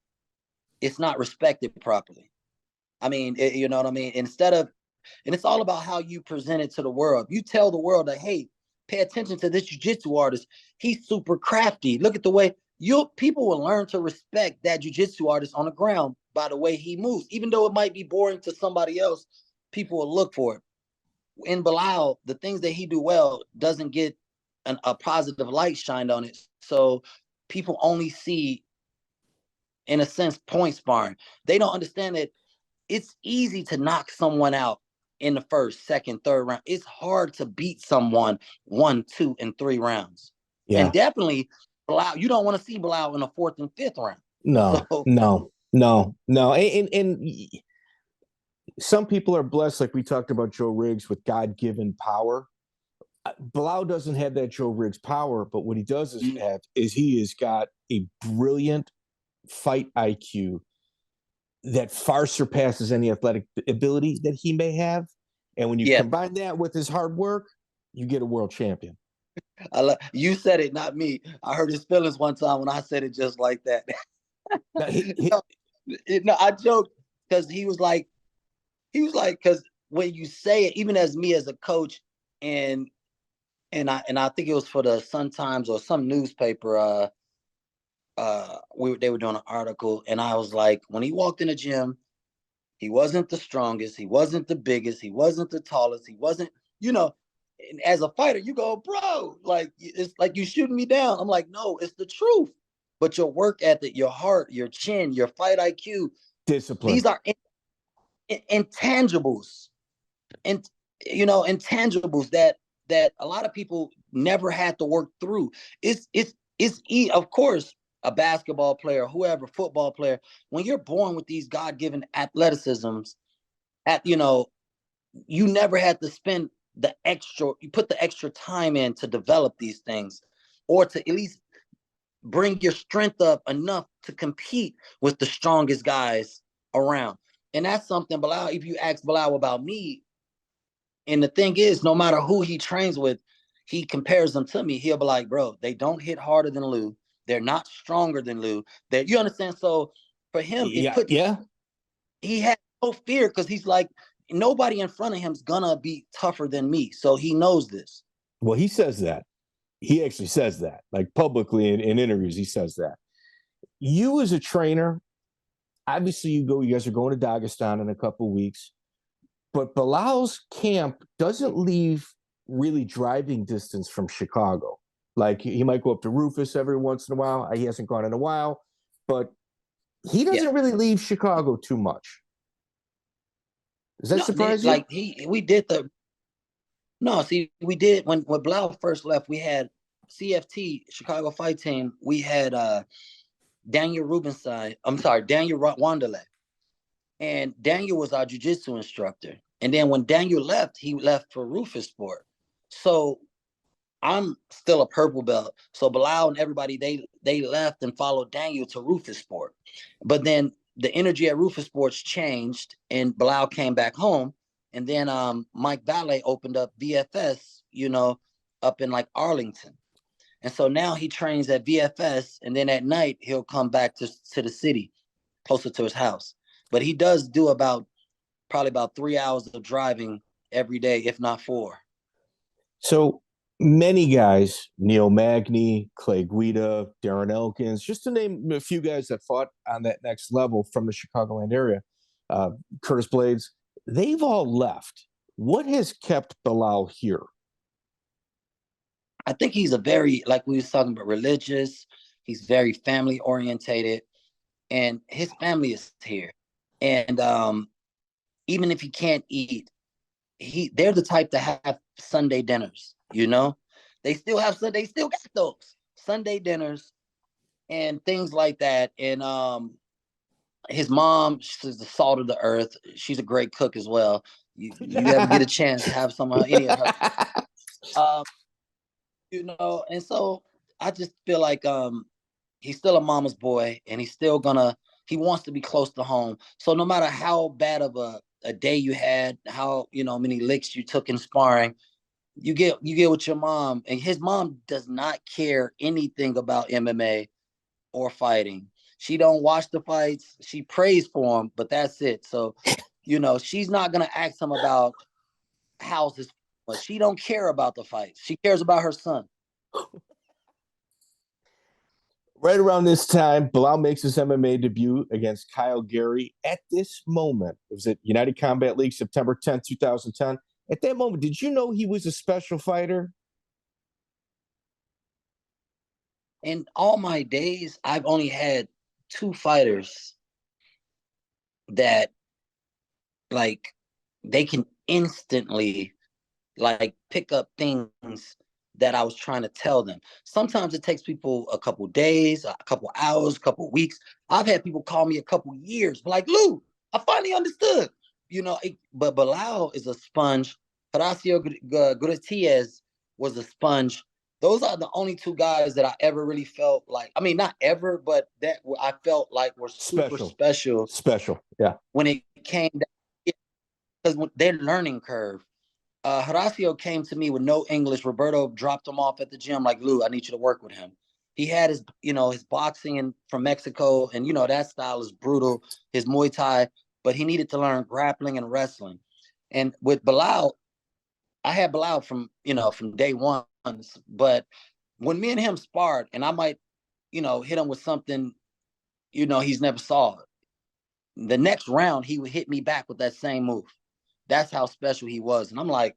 it's not respected properly. I mean, you know what I mean? And it's all about how you present it to the world. You tell the world that, hey, pay attention to this jiu-jitsu artist. He's super crafty. Look at the way people will learn to respect that jiu-jitsu artist on the ground by the way he moves. Even though it might be boring to somebody else, people will look for it. In Belal, the things that he do well doesn't get a positive light shined on it. So people only see, in a sense, point sparring. They don't understand that it's easy to knock someone out in the first, second, third round. It's hard to beat someone 1, 2, and 3 rounds. Yeah. And definitely Belal, you don't want to see Belal in the 4th and 5th round. No. And some people are blessed, like we talked about Joe Riggs, with God-given power. Belal doesn't have that Joe Riggs power, but what he does is he has got a brilliant fight IQ that far surpasses any athletic ability that he may have. And when you combine that with his hard work, you get a world champion. You said it, not me. I heard his feelings one time when I said it just like that. I joked because he was like, because when you say it, even as me as a coach, and I think it was for the Sun-Times or some newspaper, they were doing an article, and I was like, when he walked in the gym, he wasn't the strongest, he wasn't the biggest, he wasn't the tallest, he wasn't, and as a fighter, you go, bro, like, it's like you shooting me down. I'm like, no, it's the truth. But your work ethic, your heart, your chin, your fight IQ, discipline, these are intangibles, and intangibles that a lot of people never had to work through. It's of course, a basketball player, whoever, football player, when you're born with these God-given athleticisms, you never had to spend you put the extra time in to develop these things, or to at least bring your strength up enough to compete with the strongest guys around. And that's something Belal, if you ask Belal about me, And the thing is, no matter who he trains with, he compares them to me. He'll be like, bro, they don't hit harder than Lou. They're not stronger than Lou. That you understand? So for him, it Yeah, puts yeah. he had no fear because he's like, nobody in front of him's gonna be tougher than me. So he knows this. Well, he says that. He actually says that, like publicly in interviews, he says that. You as a trainer, obviously you guys are going to Dagestan in a couple of weeks, but Belal's camp doesn't leave really driving distance from Chicago. Like he might go up to Rufus every once in a while. He hasn't gone in a while, but he doesn't really leave Chicago too much. Does that surprise you? Like we did the no, see, we did when Belal first left, we had CFT, Chicago Fight Team, we had Daniel Rubenstein, Daniel Wanderlei. And Daniel was our jiu-jitsu instructor. And then when Daniel left, he left for Rufus Sport. So I'm still a purple belt. So Belal and everybody, they left and followed Daniel to Rufus Sport. But then the energy at Rufus Sports changed and Belal came back home. And then Mike Valle opened up VFS, up in like Arlington. And so now he trains at VFS, and then at night he'll come back to the city, closer to his house. But he does do probably about 3 hours of driving every day, if not 4. So many guys, Neil Magny, Clay Guida, Darren Elkins, just to name a few guys that fought on that next level from the Chicagoland area, Curtis Blades, they've all left. What has kept Belal here? I think he's a very, like we was talking about, religious. He's very family orientated, and his family is here. And even if he can't eat, they're the type to have Sunday dinners. They still got those Sunday dinners and things like that. And his mom, she's the salt of the earth. She's a great cook as well. You ever get a chance to have any of her? And so I just feel like he's still a mama's boy, and he wants to be close to home. So no matter how bad of a day you had, how many licks you took in sparring, you get with your mom, and his mom does not care anything about MMA or fighting. She don't watch the fights. She prays for him, but that's it. So, she's not gonna ask him about houses, but she don't care about the fights. She cares about her son. Right around this time, Belal makes his MMA debut against Kyle Geary. At this moment, it was at United Combat League, September 10th, 2010. At that moment, did you know he was a special fighter? In all my days, I've only had 2 fighters that, like, they can instantly, like, pick up things that I was trying to tell them. Sometimes it takes people a couple days, a couple hours, a couple weeks. I've had people call me a couple years, like, Lou, I finally understood. But Belal is a sponge. Horacio Gutierrez was a sponge. Those are the only 2 guys that I ever really felt like, I mean, not ever, but that I felt like were super special. Special, yeah. When it came down, because their learning curve. Horacio came to me with no English. Roberto dropped him off at the gym, like, Lou, I need you to work with him. He had his boxing from Mexico, and that style is brutal, his Muay Thai, but he needed to learn grappling and wrestling. And with Belal, I had Belal from day one, but when me and him sparred, and I might, hit him with something, he's never saw it. The next round, he would hit me back with that same move. That's how special he was. And I'm like,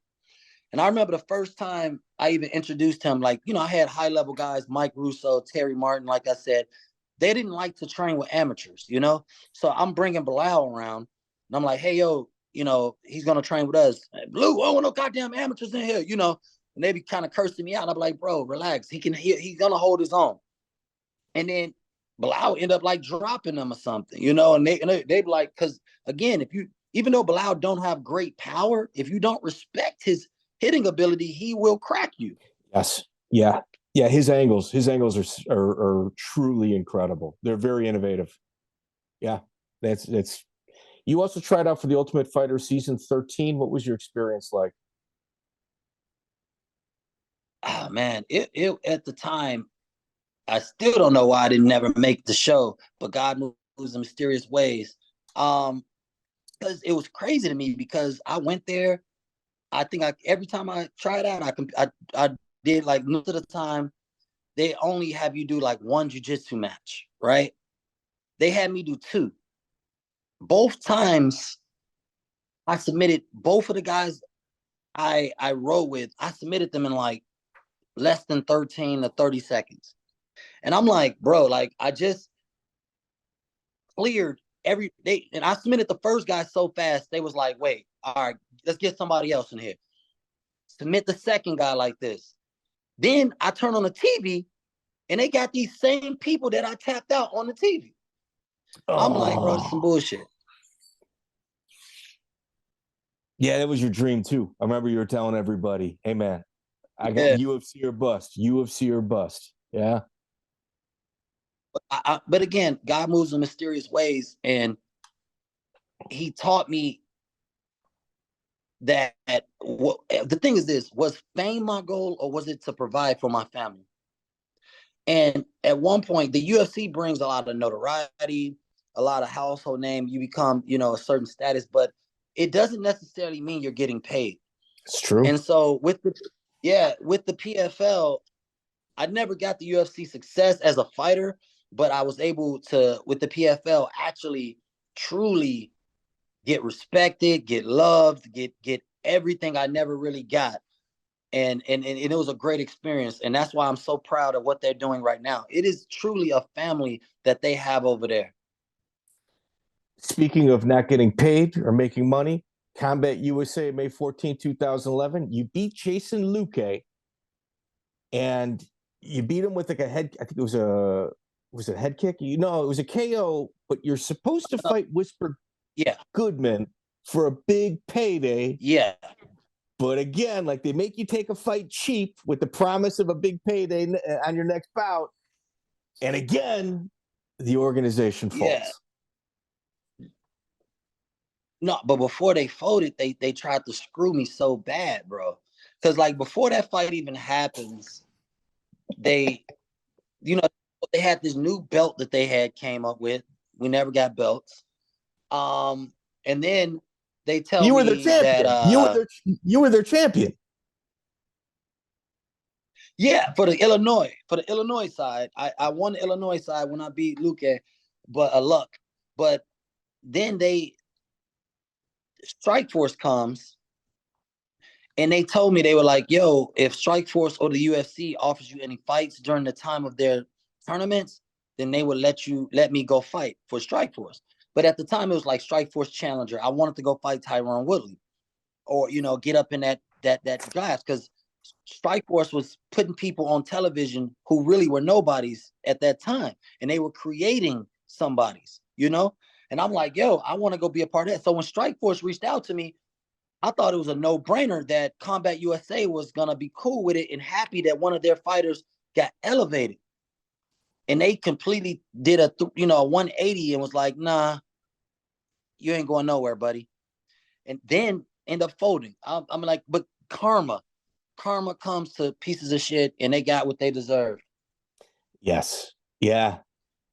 and I remember the first time I even introduced him, like, I had high level guys, Mike Russo, Terry Martin, like I said, they didn't like to train with amateurs, So I'm bringing Belal around, and I'm like, hey, yo, he's going to train with us. Blue, I don't want no goddamn amateurs in here, and they be kind of cursing me out. I'm like, bro, relax. He's going to hold his own. And then Belal end up like dropping them or something, and they be like, because again, even though Belal don't have great power, if you don't respect his hitting ability, he will crack you. Yes. Yeah. Yeah. His angles are truly incredible. They're very innovative. Yeah. That's you also tried out for the Ultimate Fighter season 13. What was your experience like? man, it at the time, I still don't know why I didn't never make the show, but God moves in mysterious ways. Because it was crazy to me because I went there. I think every time I tried out, I did like most of the time. They only have you do like one jiu-jitsu match, right? They had me do two. Both times I submitted both of the guys I rode with, I submitted them in like less than 13 to 30 seconds. And I'm like, bro, like I just cleared every day. And I submitted the first guy so fast, they was like, wait, all right, let's get somebody else in here. Submit the second guy like this. Then I turn on the TV and they got these same people that I tapped out on the TV. I'm like, bro, this is some bullshit. Yeah, that was your dream too. I remember you were telling everybody, hey man, I got UFC or bust, UFC or bust. Yeah. But again, God moves in mysterious ways. And he taught me that the thing is this, was fame my goal or was it to provide for my family? And at one point, the UFC brings a lot of notoriety, a lot of household name. You become, a certain status, but it doesn't necessarily mean you're getting paid. It's true. And so with the PFL, I never got the UFC success as a fighter, but I was able to, with the PFL, actually truly get respected, get loved, get everything I never really got. And it was a great experience. And that's why I'm so proud of what they're doing right now. It is truly a family that they have over there. Speaking of not getting paid or making money, Combat USA, May 14, 2011, you beat Jason Luque, and you beat him with like a head, I think it was a head kick? It was a KO, but you're supposed to fight Whisper Goodman for a big payday. Yeah. But again, like they make you take a fight cheap with the promise of a big payday on your next bout. And again, the organization falls. Yeah. No, but before they folded, they tried to screw me so bad, bro. Because like before that fight even happens, they had this new belt that they had came up with. We never got belts. And then they tell you me were their champion. that you were their champion. Yeah, for the Illinois side, I won the Illinois side when I beat Luque, but Louck. But then Strikeforce comes, and they told me, they were like, "Yo, if Strikeforce or the UFC offers you any fights during the time of their tournaments, then they would let me go fight for Strikeforce." But at the time, it was like Strikeforce Challenger. I wanted to go fight Tyron Woodley, or get up in that glass, because Strikeforce was putting people on television who really were nobodies at that time, and they were creating somebodies, And I'm like, yo, I want to go be a part of that. So when Strikeforce reached out to me, I thought it was a no-brainer that Combat USA was gonna be cool with it and happy that one of their fighters got elevated. And they completely did a 180 and was like, nah, you ain't going nowhere, buddy. And then end up folding. I'm like, but karma comes to pieces of shit, and they got what they deserved. Yes. Yeah.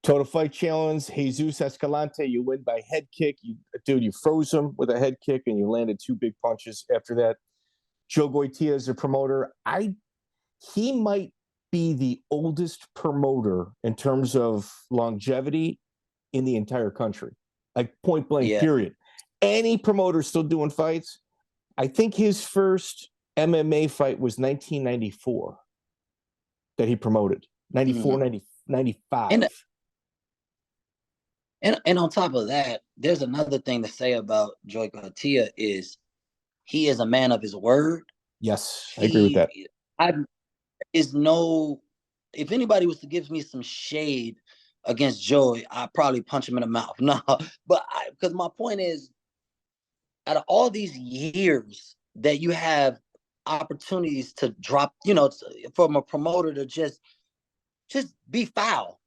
Total Fight Challenge, Jesus Escalante, you win by head kick. You froze him with a head kick, and you landed two big punches after that. Joe Goytia is a promoter. He might be the oldest promoter in terms of longevity in the entire country, like point blank, period. Any promoter still doing fights. I think his first MMA fight was 1994 that he promoted. 94, 95. And on top of that, there's another thing to say about Joe Goytia is he is a man of his word. Yes, I agree with that. If anybody was to give me some shade against Joey, I'd probably punch him in the mouth. No, but because my point is, out of all these years that you have opportunities to drop, from a promoter to just be foul,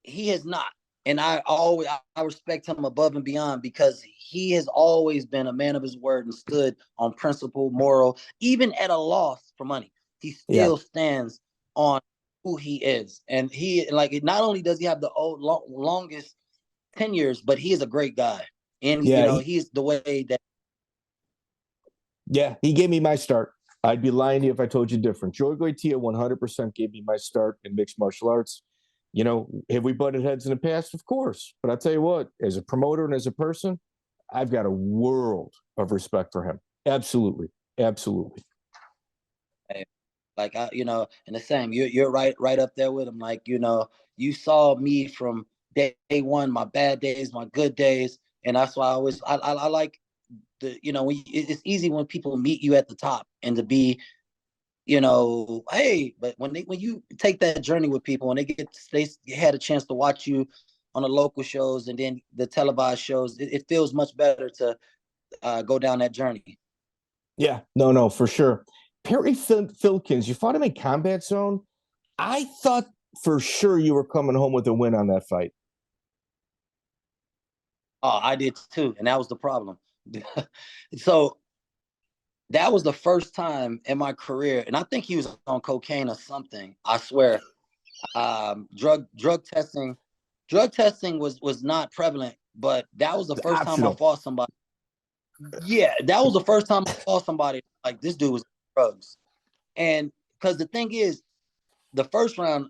he has not. And I respect him above and beyond, because he has always been a man of his word and stood on principle, moral, even at a loss for money. he still stands on who he is. And he, like, not only does he have the longest tenures, but he is a great guy. And, he's the way that. Yeah, he gave me my start. I'd be lying to you if I told you different. Joe Goytia 100% gave me my start in mixed martial arts. Have we butted heads in the past? Of course. But I'll tell you what, as a promoter and as a person, I've got a world of respect for him. Absolutely. Absolutely. Like, and the same, you're right up there with him. Like, you saw me from day one, my bad days, my good days. And that's why I like it's easy when people meet you at the top and to be, hey, but when you take that journey with people and they had a chance to watch you on the local shows and then the televised shows, it feels much better to go down that journey. Yeah, no, for sure. Perry Filkins, you fought him in Combat Zone. I thought for sure you were coming home with a win on that fight. Oh, I did too, and that was the problem. So that was the first time in my career, and I think he was on cocaine or something. I swear. Drug testing was not prevalent, but that was the first time I fought somebody. Yeah, that was the first time I fought somebody like this dude was on drugs. And because the thing is, the first round,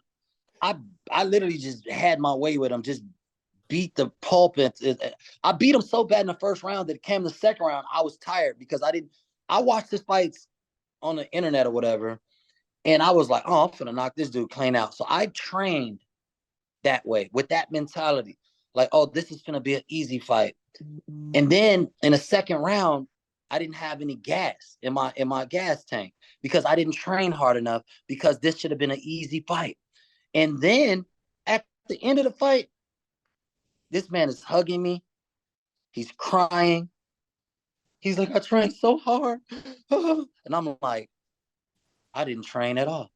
I literally just had my way with him, just beat the pulp. I beat him so bad in the first round that it came the second round, I was tired because I watched his fights on the internet or whatever, and I was like, oh, I'm finna knock this dude clean out. So I trained that way, with that mentality. Like, oh, this is gonna be an easy fight. And then in the second round, I didn't have any gas in my gas tank because I didn't train hard enough, because this should have been an easy fight. And then at the end of the fight, this man is hugging me. He's crying. He's like, I trained so hard. And I'm like, I didn't train at all.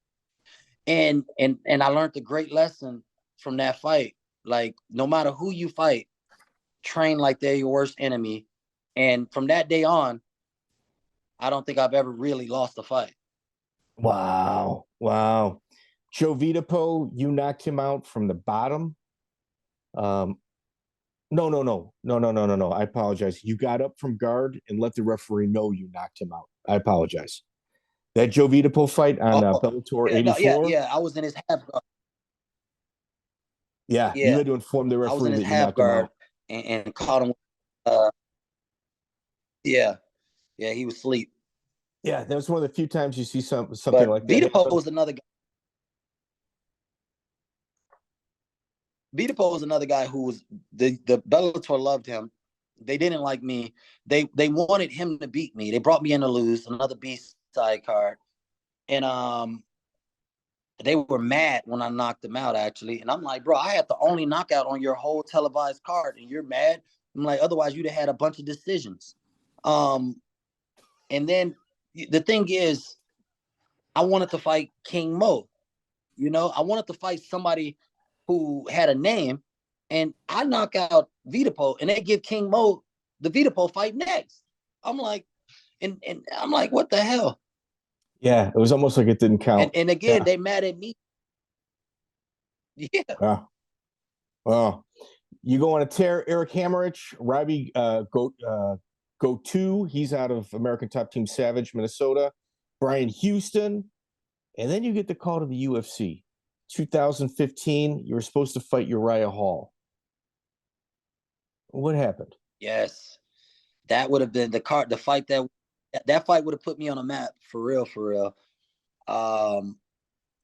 And I learned a great lesson from that fight. Like, no matter who you fight, train like they're your worst enemy. And from that day on, I don't think I've ever really lost a fight. Wow. Joe Vedepo, you knocked him out from the bottom. No. I apologize. You got up from guard and let the referee know you knocked him out. I apologize. That Joe Vedepo fight on Bellator 84? Yeah, I was in his half guard. Yeah, you had to inform the referee. I was in his that half guard and caught him. Yeah, he was asleep. Yeah, that was one of the few times you see something like that. Vedepo was another guy. Vedepo was another guy who was the Bellator loved him. They didn't like me. They wanted him to beat me. They brought me in to lose, another B-side card. And they were mad when I knocked them out, actually. And I'm like, bro, I had the only knockout on your whole televised card, and you're mad? I'm like, otherwise you'd have had a bunch of decisions. And then the thing is, I wanted to fight King Mo. I wanted to fight somebody who had a name, and I knock out Vedepo, and they give King Mo the Vedepo fight next. I'm like, and I'm like, what the hell? Yeah, it was almost like it didn't count. And again, they mad at me. Yeah. Well, you go on a tear. Eric Hammerich, Robbie go two. He's out of American Top Team Savage, Minnesota. Brian Houston, and then you get the call to the UFC. 2015, you were supposed to fight Uriah Hall. What happened? Yes, that would have been the fight that fight would have put me on a map for real.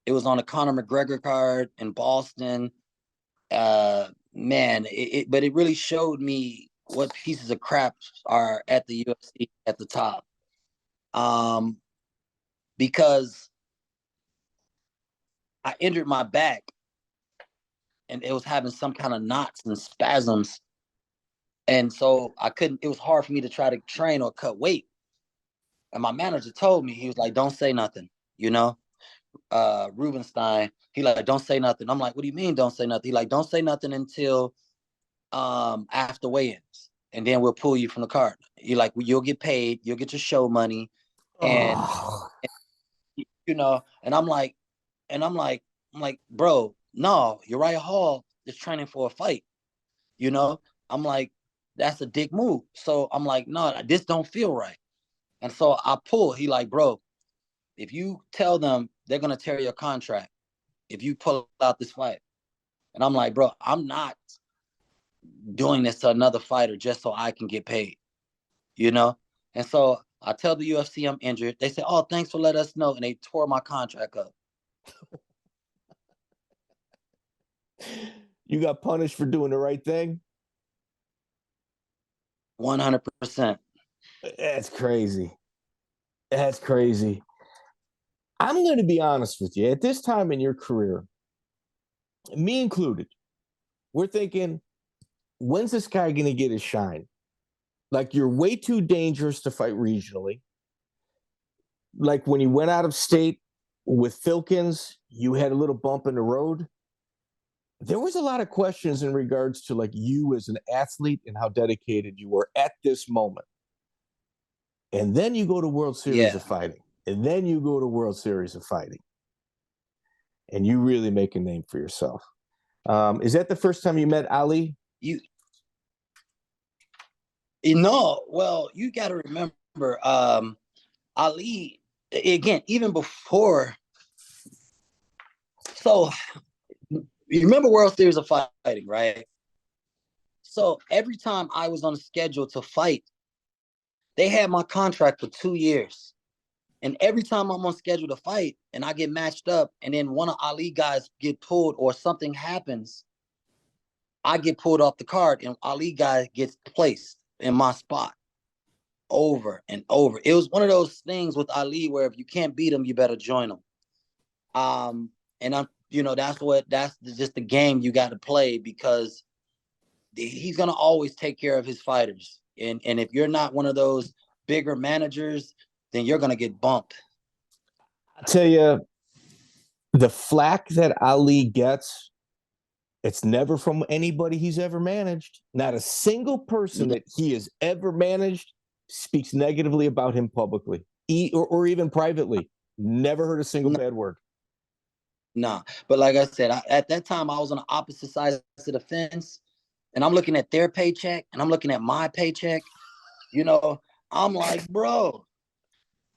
It was on a Conor McGregor card in Boston. Man, but it really showed me what pieces of crap are at the UFC at the top. Because I injured my back and it was having some kind of knots and spasms. And so it was hard for me to try to train or cut weight. And my manager told me, he was like, don't say nothing, Rubenstein, he like, don't say nothing. I'm like, what do you mean don't say nothing? He like, don't say nothing until after weigh-ins, and then we'll pull you from the card. You're like, well, you'll get paid, you'll get your show money. And And I'm like, bro, no, Uriah Hall is training for a fight. I'm like, that's a dick move. So I'm like, no, this don't feel right. And so I pull. He like, bro, if you tell them they're gonna tear your contract if you pull out this fight. And I'm like, bro, I'm not doing this to another fighter just so I can get paid, And so I tell the UFC I'm injured. They say, oh, thanks for letting us know. And they tore my contract up. You got punished for doing the right thing? 100%. That's crazy. That's crazy. I'm going to be honest with you. At this time in your career, me included, we're thinking, when's this guy going to get his shine? Like, you're way too dangerous to fight regionally. Like, when you went out of state with Filkins, you had a little bump in the road. There was a lot of questions in regards to, like, you as an athlete and how dedicated you were at this moment. And then you go to World Series of Fighting. And then you go to World Series of Fighting. And you really make a name for yourself. Is that the first time you met Ali? Well, you got to remember, Ali, again, even before. So you remember World Series of Fighting, right? So every time I was on the schedule to fight, they had my contract for 2 years. And every time I'm on schedule to fight and I get matched up and then one of Ali guys get pulled or something happens, I get pulled off the card and Ali guy gets placed in my spot over and over. It was one of those things with Ali where if you can't beat him, you better join him. And I'm, that's just the game you got to play because he's going to always take care of his fighters. And if you're not one of those bigger managers, then you're going to get bumped. I'll tell you, the flack that Ali gets, it's never from anybody he's ever managed. Not a single person that he has ever managed speaks negatively about him publicly or even privately. Never heard a single bad word. Nah, but like I said, at that time, I was on the opposite side of the fence, and I'm looking at their paycheck, and I'm looking at my paycheck. I'm like, bro,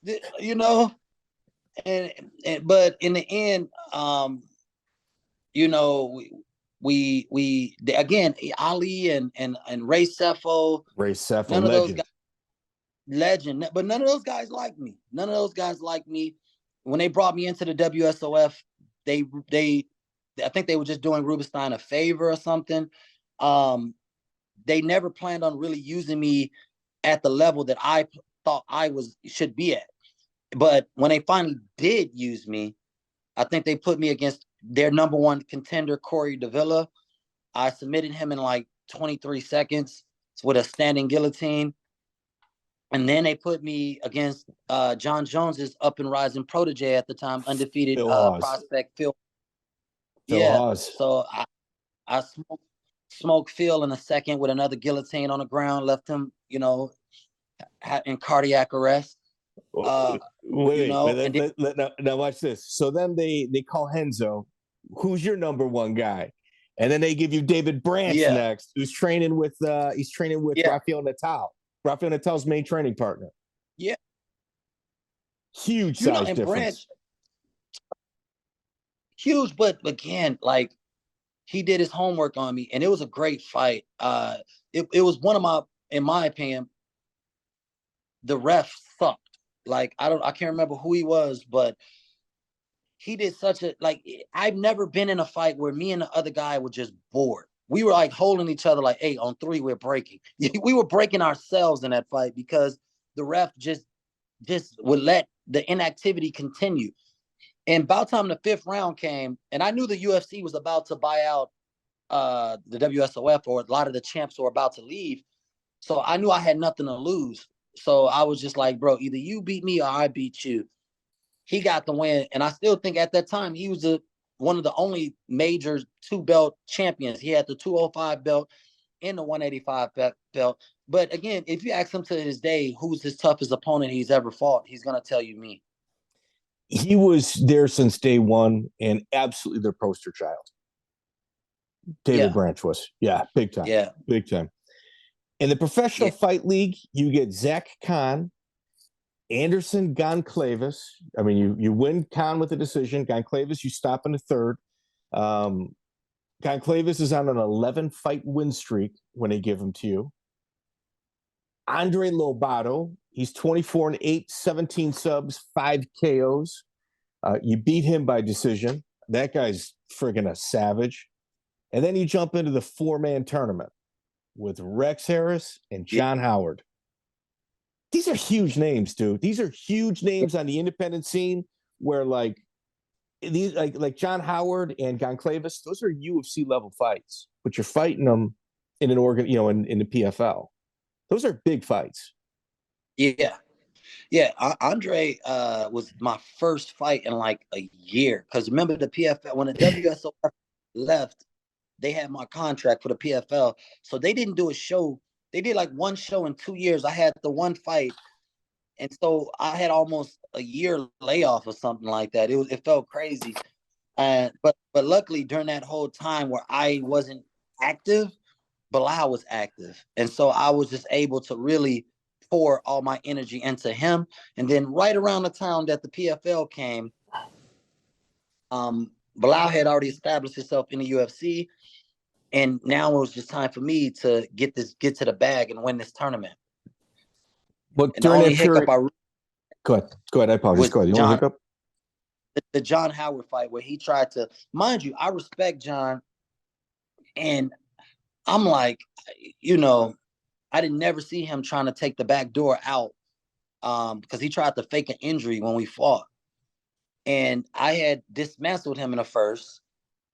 but in the end, we again, Ali and Ray Sefo, none of those guys, legend, but none of those guys like me. None of those guys like me. When they brought me into the WSOF, I think they were just doing Rubenstein a favor or something. They never planned on really using me at the level that I thought I should be at. But when they finally did use me, I think they put me against their number one contender, Corey Davila. I submitted him in like 23 seconds with a standing guillotine. And then they put me against John Jones's up and rising protege at the time, undefeated prospect Phil. So I smoked Phil in a second with another guillotine on the ground, left him, in cardiac arrest. Now watch this. So then they call Henzo, who's your number one guy, and then they give you David Branch next, who's training with Rafael Natal. Rafael Natal's main training partner. Yeah, huge size difference. Branch, huge, but again, like he did his homework on me, and it was a great fight. It was one of in my opinion, the ref sucked. Like I can't remember who he was, but he did I've never been in a fight where me and the other guy were just bored. We were like holding each other like, hey, on 3, we're breaking. We were breaking ourselves in that fight because the ref just would let the inactivity continue. And about time the 5th round came, and I knew the UFC was about to buy out the WSOF, or a lot of the champs were about to leave. So I knew I had nothing to lose. So I was just like, bro, either you beat me or I beat you. He got the win. And I still think at that time, he was one of the only major 2-belt champions. He had the 205 belt and the 185 belt. But again, if you ask him to this day, who's his toughest opponent he's ever fought, he's going to tell you me. he was there since day one and absolutely their poster child. David Branch was. Yeah, big time. Yeah. Big time. In the professional fight league, you get Zach Kahn, Anderson Goncalves. I mean, you win Kahn with a decision. Goncalves, you stop in the third. Goncalves is on an 11-fight win streak when they give him to you. Andre Lobato, he's 24-8, 17 subs, 5 KOs. You beat him by decision. That guy's friggin' a savage. And then you jump into the 4-man tournament with Rex Harris and John Howard. These are huge names, dude. These are huge names on the independent scene where these like John Howard and Goncalves, those are UFC level fights, but you're fighting them in an organ, in the PFL. Those are big fights. Yeah. Andre was my first fight in like a year. Because remember the PFL, when the WSOF left, they had my contract for the PFL. So they didn't do a show. They did like one show in 2 years. I had the one fight. And so I had almost a year layoff or something like that. It felt crazy. But luckily during that whole time where I wasn't active, Belal was active. And so I was just able to really pour all my energy into him. And then right around the time that the PFL came, Belal had already established himself in the UFC. And now it was just time for me to get to the bag and win this tournament. But and during the only that period, hiccup go ahead. I apologize. Go ahead. The only hiccup? The John Howard fight where he tried to, mind you, I respect John. And I'm like, I didn't never see him trying to take the back door out because he tried to fake an injury when we fought. And I had dismantled him in the first.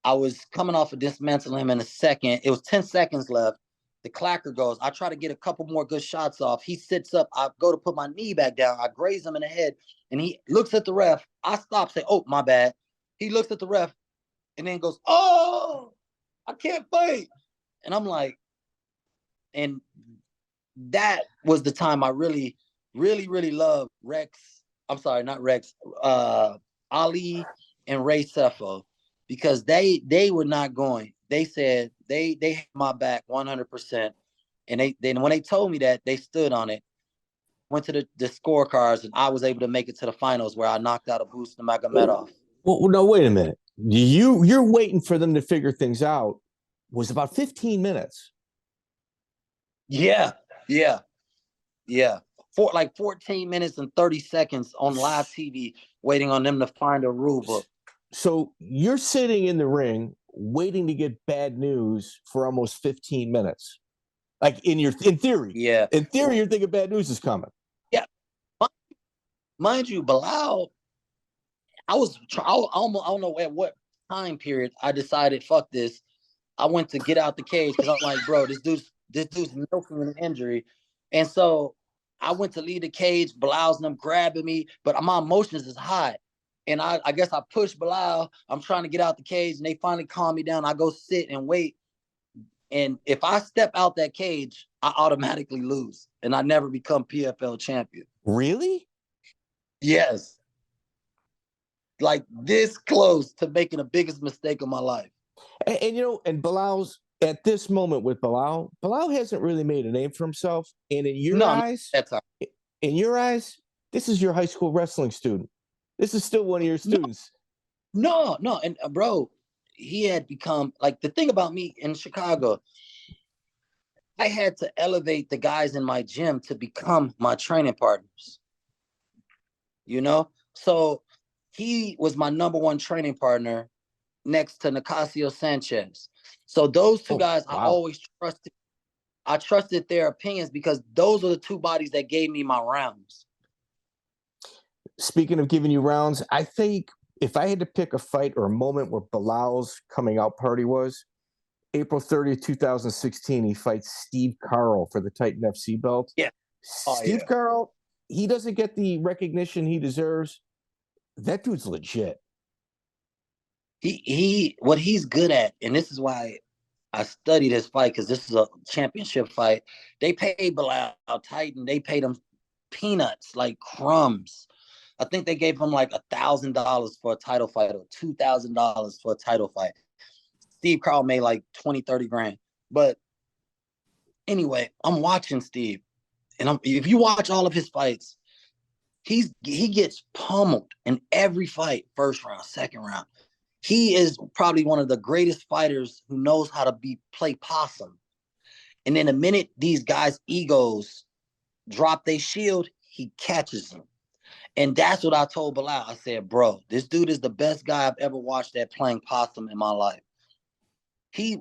I was coming off of dismantling him in the second. It was 10 seconds left. The clacker goes. I try to get a couple more good shots off. He sits up. I go to put my knee back down. I graze him in the head. And he looks at the ref. I stop, say, oh, my bad. He looks at the ref and then goes, oh, I can't fight. And I'm like, and that was the time I really, really, really loved Rex. I'm sorry, not Rex. Ali and Ray Sefo, because they were not going. They said they had my back 100%. And then when they told me that, they stood on it. Went to the scorecards, and I was able to make it to the finals where I knocked out Abus Nurmagomedov. Well, no, wait a minute. You're waiting for them to figure things out. Was about 15 minutes. Yeah. For like 14 minutes and 30 seconds on live TV, waiting on them to find a rule book. So you're sitting in the ring waiting to get bad news for almost 15 minutes. Like in theory. Yeah. In theory, you're thinking bad news is coming. Yeah. Mind you, Belal, I don't know at what time period I decided, fuck this. I went to get out the cage because I'm like, bro, this dude's milking an injury. And so I went to leave the cage, Belal's them grabbing me, but my emotions is high. And I guess I pushed Belal. I'm trying to get out the cage, and they finally calm me down. I go sit and wait. And if I step out that cage, I automatically lose. And I never become PFL champion. Really? Yes. Like this close to making the biggest mistake of my life. And Belal's at this moment with Belal hasn't really made a name for himself. And in your eyes, this is your high school wrestling student. This is still one of your students. No. And bro, he had become, like, the thing about me in Chicago, I had to elevate the guys in my gym to become my training partners. So he was my number one training partner next to Nicasio Sanchez. So those two guys, wow. I always trusted. I trusted their opinions because those are the two bodies that gave me my rounds. Speaking of giving you rounds, I think if I had to pick a fight or a moment where Belal's coming out party was, April 30th, 2016, he fights Steve Carl for the Titan FC belt. Yeah. Steve Carl, he doesn't get the recognition he deserves. That dude's legit. What he's good at, and this is why I studied this fight, because this is a championship fight. They paid Belal Titan. They paid him peanuts, like crumbs. I think they gave him like $1,000 for a title fight or $2,000 for a title fight. Steve Carl made like 20, 30 grand. But anyway, I'm watching Steve, and if you watch all of his fights, he gets pummeled in every fight, first round, second round. He is probably one of the greatest fighters who knows how to play possum. And then the minute these guys' egos drop their shield, he catches them. And that's what I told Belal. I said, bro, this dude is the best guy I've ever watched at playing possum in my life. He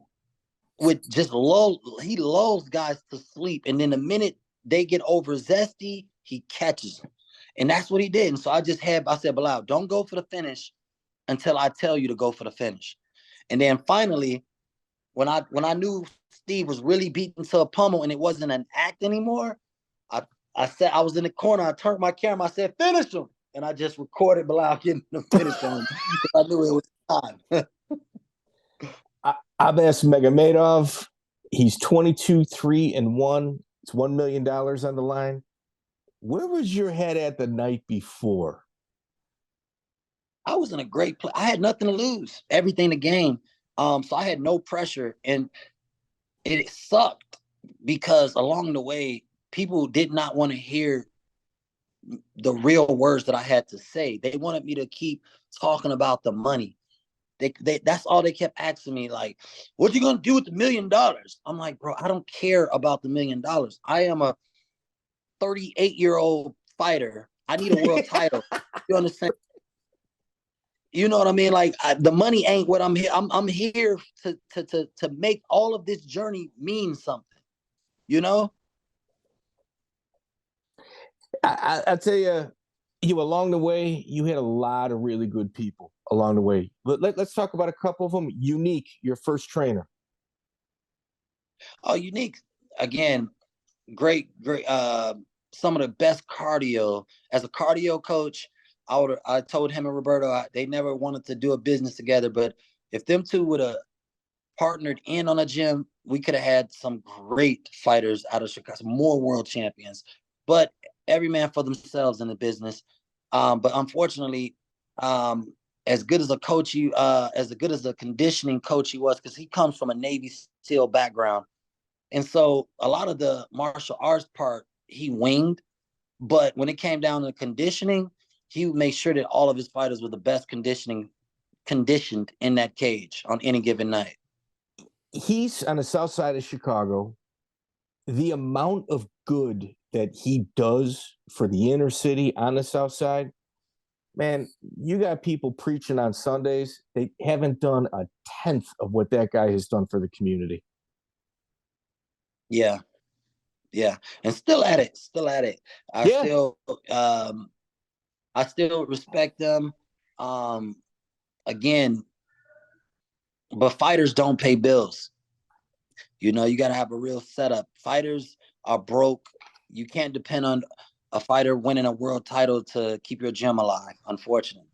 would just lulls guys to sleep. And then the minute they get over zesty, he catches them. And that's what he did. And so I said, Belal, don't go for the finish until I tell you to go for the finish. And then finally, when I knew Steve was really beaten to a pummel and it wasn't an act anymore, I said, I was in the corner, I turned my camera, I said, finish him. And I just recorded Belal getting the finish on him because I knew it was time. Abbas Magomedov, he's 22-3-1. It's $1 million on the line. Where was your head at the night before? I was in a great place. I had nothing to lose, everything to gain. So I had no pressure, and it sucked because along the way, people did not want to hear the real words that I had to say. They wanted me to keep talking about the money. That's all they kept asking me, like, what you gonna do with the $1 million? I'm like, bro, I don't care about the $1 million. I am a 38-year-old fighter. I need a world title. You understand? You know what I mean? Like the money ain't what I'm here. I'm here to make all of this journey mean something. You know? I tell you, along the way, you had a lot of really good people along the way. Let's talk about a couple of them. Unique, your first trainer. Oh, Unique. Again, great. Some of the best cardio. As a cardio coach, I told him and Roberto, they never wanted to do a business together, but if them two would have partnered in on a gym, we could have had some great fighters out of Chicago, more world champions. But every man for themselves in the business. But unfortunately, as good as a coach, as good as a conditioning coach he was, because he comes from a Navy SEAL background. And so a lot of the martial arts part, he winged. But when it came down to conditioning, he would make sure that all of his fighters were the best conditioned in that cage on any given night. He's on the south side of Chicago. The amount of good that he does for the inner city on the south side, man, you got people preaching on Sundays. They haven't done a tenth of what that guy has done for the community. Yeah. And still at it. I still respect them. Again, but fighters don't pay bills. You know, you got to have a real setup. Fighters are broke. You can't depend on a fighter winning a world title to keep your gym alive, unfortunately.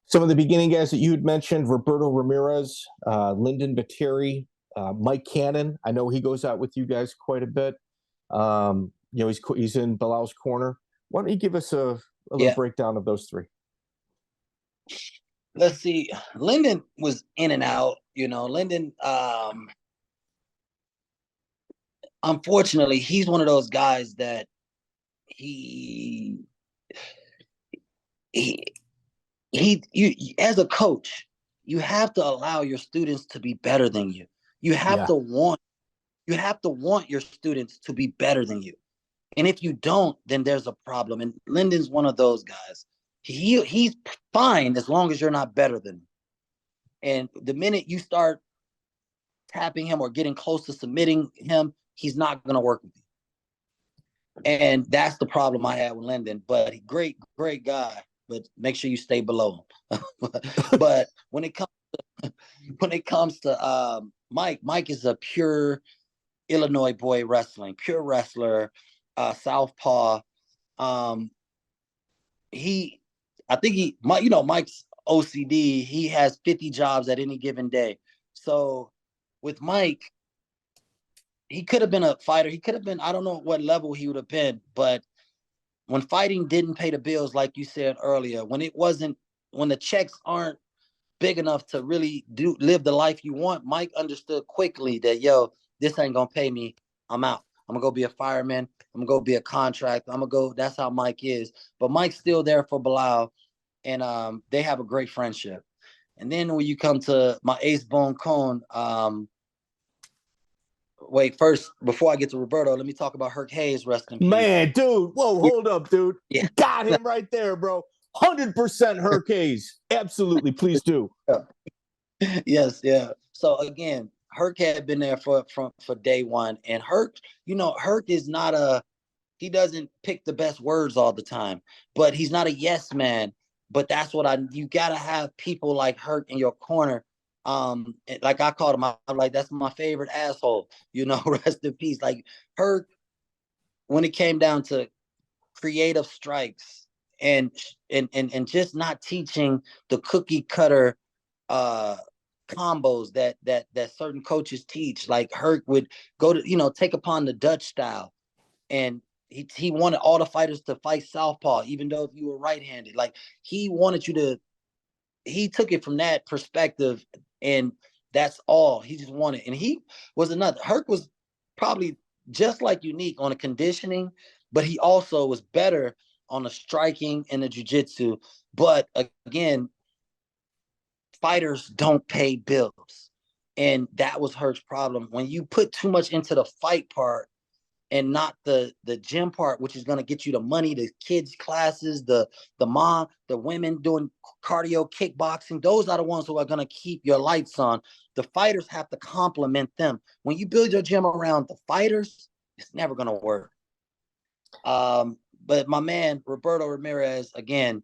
Some of the beginning guys that you had mentioned, Roberto Ramirez, Lyndon Viterri, Mike Cannon. I know he goes out with you guys quite a bit. He's in Belal's corner. Why don't you give us a little breakdown of those three? Let's see. Lyndon was in and out. You know, Lyndon, unfortunately, he's one of those guys that you as a coach, you have to allow your students to be better than you. You have to want your students to be better than you. And if you don't, then there's a problem. And Lyndon's one of those guys. He's fine as long as you're not better than him. And the minute you start tapping him or getting close to submitting him, he's not going to work with you. And that's the problem I had with Lyndon. But great guy. But make sure you stay below him. But when it comes to Mike is a pure Illinois boy wrestling, pure wrestler, southpaw. Mike's OCD. He has 50 jobs at any given day. So with Mike, he could have been a fighter. He could have been, I don't know what level he would have been, but when fighting didn't pay the bills, like you said earlier, when the checks aren't big enough to really live the life you want, Mike understood quickly that, yo, this ain't gonna pay me. I'm out. I'm gonna go be a fireman. I'm gonna go be a contractor. I'm gonna go. That's how Mike is. But Mike's still there for Belal, and they have a great friendship. And then when you come to my ace Bone Cone, wait, first, before I get to Roberto, let me talk about Herc Hayes, rest in peace. Man, dude, whoa, hold up, dude. Yeah. Got him right there, bro. 100% Herc Hayes. Absolutely, please do. Yes, yeah. So again, Herc had been there for day one, and Herc is not he doesn't pick the best words all the time, but he's not a yes man. But that's what you gotta have people like Herc in your corner. Like I called him, I'm like, that's my favorite asshole, rest in peace. Like Herc, when it came down to creative strikes and just not teaching the cookie cutter combos that certain coaches teach. Like Herc would go to, take upon the Dutch style, and he wanted all the fighters to fight southpaw, even though if you were right-handed. Like he took it from that perspective, and that's all he just wanted. And Herc was probably just like Unique on the conditioning, but he also was better on the striking and the jiu-jitsu. But again, fighters don't pay bills. And that was Herc's problem. When you put too much into the fight part and not the gym part, which is going to get you the money, the kids' classes, the mom, the women doing cardio, kickboxing, those are the ones who are going to keep your lights on. The fighters have to complement them. When you build your gym around the fighters, it's never going to work. But my man, Roberto Ramirez, again,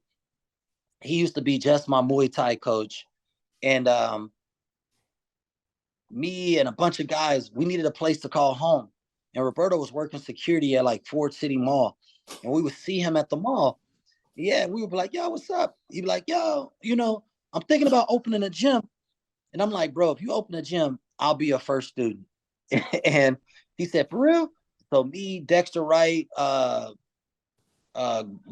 he used to be just my Muay Thai coach. And me and a bunch of guys, we needed a place to call home. And Roberto was working security at like Ford City Mall. And we would see him at the mall. Yeah, we would be like, yo, what's up? He'd be like, yo, I'm thinking about opening a gym. And I'm like, bro, if you open a gym, I'll be your first student. And he said, for real? So me, Dexter Wright,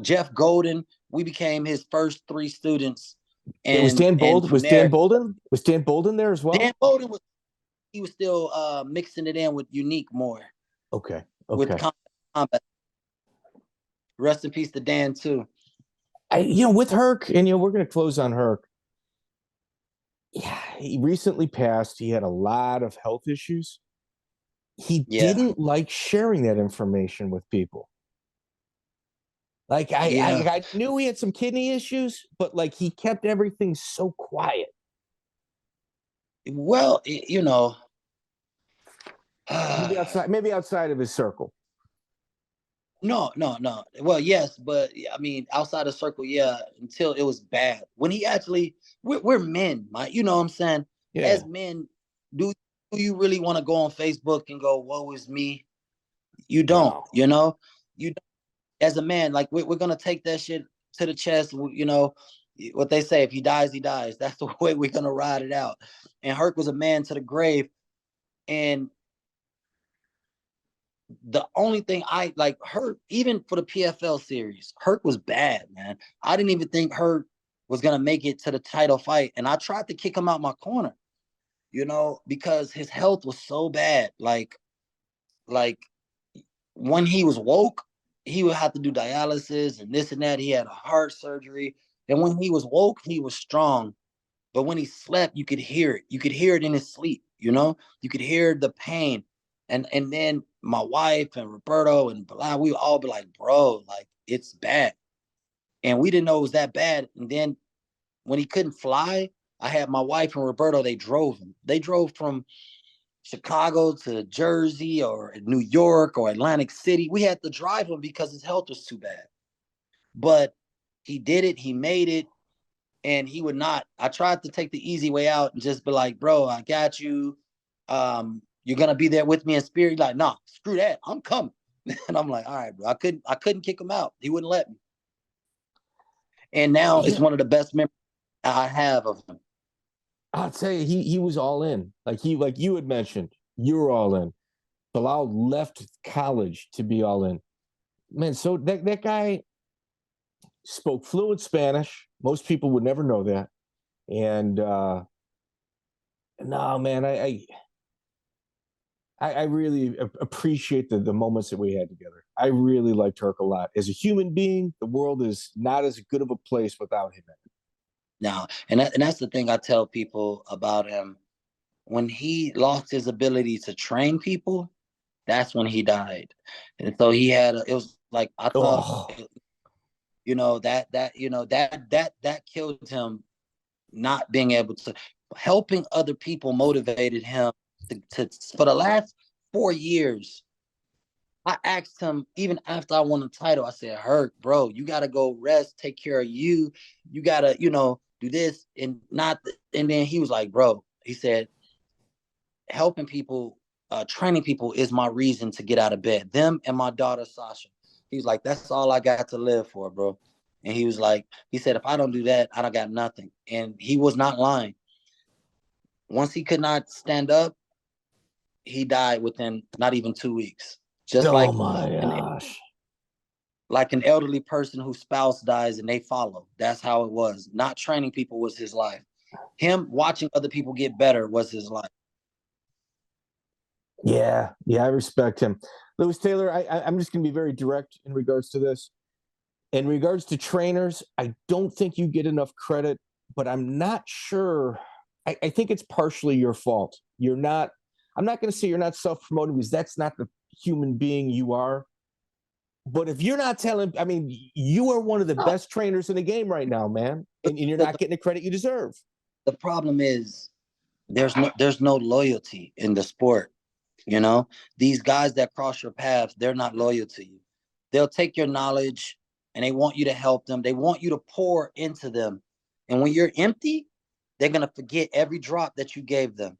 Jeff Golden, we became his first 3 students. And was Dan Bolden? Was Dan Bolden? Was Dan Bolden there as well? Dan Bolden was still mixing it in with Unique more. Okay. With combat. Rest in peace to Dan too. With Herc, and we're going to close on Herc. Yeah, he recently passed. He had a lot of health issues. He didn't like sharing that information with people. Like I knew he had some kidney issues, but like he kept everything so quiet. Well, maybe outside of his circle. No. Well, yes, but I mean, outside of circle, yeah, until it was bad. When he actually, we're men, Mike. You know what I'm saying? Yeah. As men, do you really want to go on Facebook and go, woe is me? You don't, You don't. As a man, like we're going to take that shit to the chest. What they say, if he dies, he dies. That's the way we're going to ride it out. And Herc was a man to the grave. And the only thing I like Herc, even for the PFL series, Herc was bad, man. I didn't even think Herc was going to make it to the title fight. And I tried to kick him out my corner, because his health was so bad. Like when he was woke, he would have to do dialysis and this and that. He had a heart surgery. And when he was woke, he was strong. But when he slept, you could hear it. You could hear it in his sleep, You could hear the pain. And then my wife and Roberto and Belal, we would all be like, bro, like, it's bad. And we didn't know it was that bad. And then when he couldn't fly, I had my wife and Roberto, they drove him. They drove from Chicago to Jersey or New York or Atlantic City. We had to drive him because his health was too bad. But he did it. He made it. And he would not. I tried to take the easy way out and just be like, bro, I got you. You're going to be there with me in spirit. He's like, nah, screw that. I'm coming. And I'm like, all right, bro. I couldn't kick him out. He wouldn't let me. And now it's one of the best memories I have of him. I'll tell you, he was all in. Like you had mentioned, you were all in. Belal left college to be all in. man, so that guy spoke fluent Spanish. Most people would never know that. And no, man, I really appreciate the moments that we had together. I really liked Herc a lot. As a human being, the world is not as good of a place without him in it. Now, and that's the thing I tell people about him. When he lost his ability to train people, that's when he died. And so he had it was like I thought, that killed him. Not being able to helping other people motivated him to for the last 4 years. I asked him even after I won the title. I said, "Herc, bro, you gotta go rest, take care of you. You gotta, do this and not." And then he was like, "Bro," he said, "helping people, training people is my reason to get out of bed. Them and my daughter Sasha." He's like, "That's all I got to live for, bro." And he was like, he said, "If I don't do that, I don't got nothing." And he was not lying. Once he could not stand up, he died within not even 2 weeks. Just oh my gosh. Like an elderly person whose spouse dies and they follow. That's how it was. Not training people was his life. Him watching other people get better was his life. Yeah, I respect him. Lewis Taylor, I'm just going to be very direct in regards to this. In regards to trainers, I don't think you get enough credit, but I'm not sure. I think it's partially your fault. I'm not going to say you're not self-promoting because that's not the human being you are. But if you're not telling, I mean, you are one of the best trainers in the game right now, man, and you're not getting the credit you deserve. The problem is there's no loyalty in the sport. These guys that cross your path, they're not loyal to you. They'll take your knowledge and they want you to help them. They want you to pour into them. And when you're empty, they're going to forget every drop that you gave them.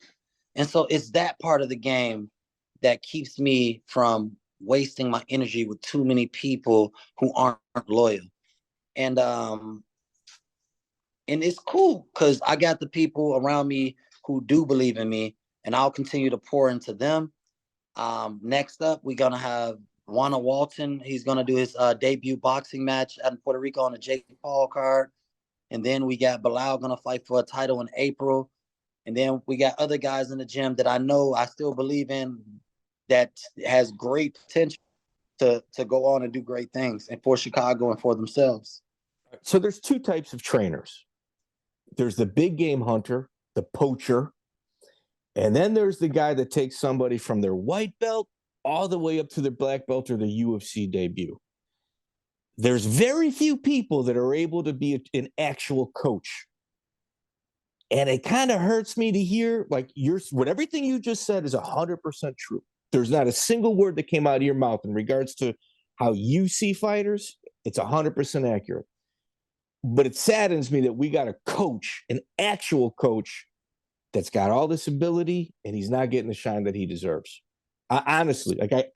And so it's that part of the game that keeps me from wasting my energy with too many people who aren't loyal. And it's cool because I got the people around me who do believe in me, and I'll continue to pour into them. Next up, we're going to have Juana Walton. He's going to do his debut boxing match out in Puerto Rico on the Jake Paul card. And then we got Belal going to fight for a title in April. And then we got other guys in the gym that I know I still believe in that has great potential to go on and do great things and for Chicago and for themselves. So there's two types of trainers. There's the big game hunter, the poacher, and then there's the guy that takes somebody from their white belt all the way up to their black belt or the UFC debut. There's very few people that are able to be an actual coach. And it kind of hurts me to hear, like, what everything you just said is 100% true. There's not a single word that came out of your mouth in regards to how you see fighters. It's 100% accurate. But it saddens me that we got a coach, an actual coach, that's got all this ability, and he's not getting the shine that he deserves. I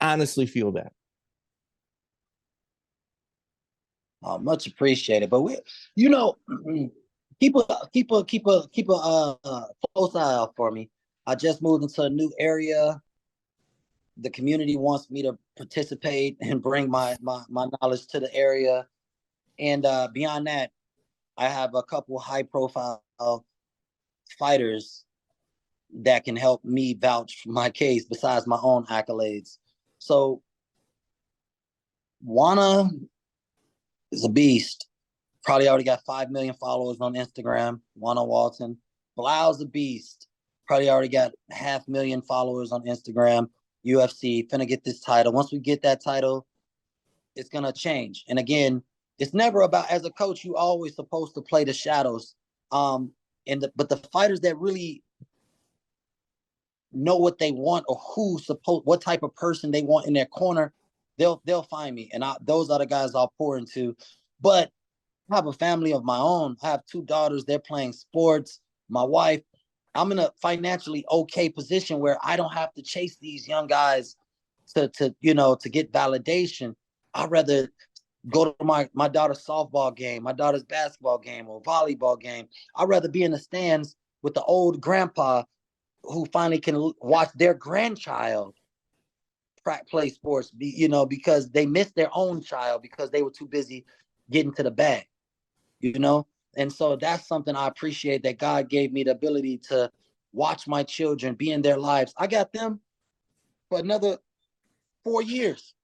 honestly feel that. Much appreciated. But keep a close eye out for me. I just moved into a new area. The community wants me to participate and bring my knowledge to the area. And beyond that, I have a couple high-profile fighters that can help me vouch for my case besides my own accolades. So Juana is a beast. Probably already got 5 million followers on Instagram. Juana Walton. Belal's a beast. Probably already got 500,000 followers on Instagram. UFC, finna get this title. Once we get that title, it's gonna change. And again, it's never about, as a coach, you always supposed to play the shadows. But the fighters that really know what they want or what type of person they want in their corner, they'll find me. And those are the guys I'll pour into. But I have a family of my own. I have 2 daughters. They're playing sports. My wife, I'm in a financially okay position where I don't have to chase these young guys to get validation. I'd rather go to my daughter's softball game, my daughter's basketball game or volleyball game. I'd rather be in the stands with the old grandpa who finally can watch their grandchild play sports, because they missed their own child because they were too busy getting to the bag, And so that's something I appreciate, that God gave me the ability to watch my children, be in their lives. I got them for another 4 years.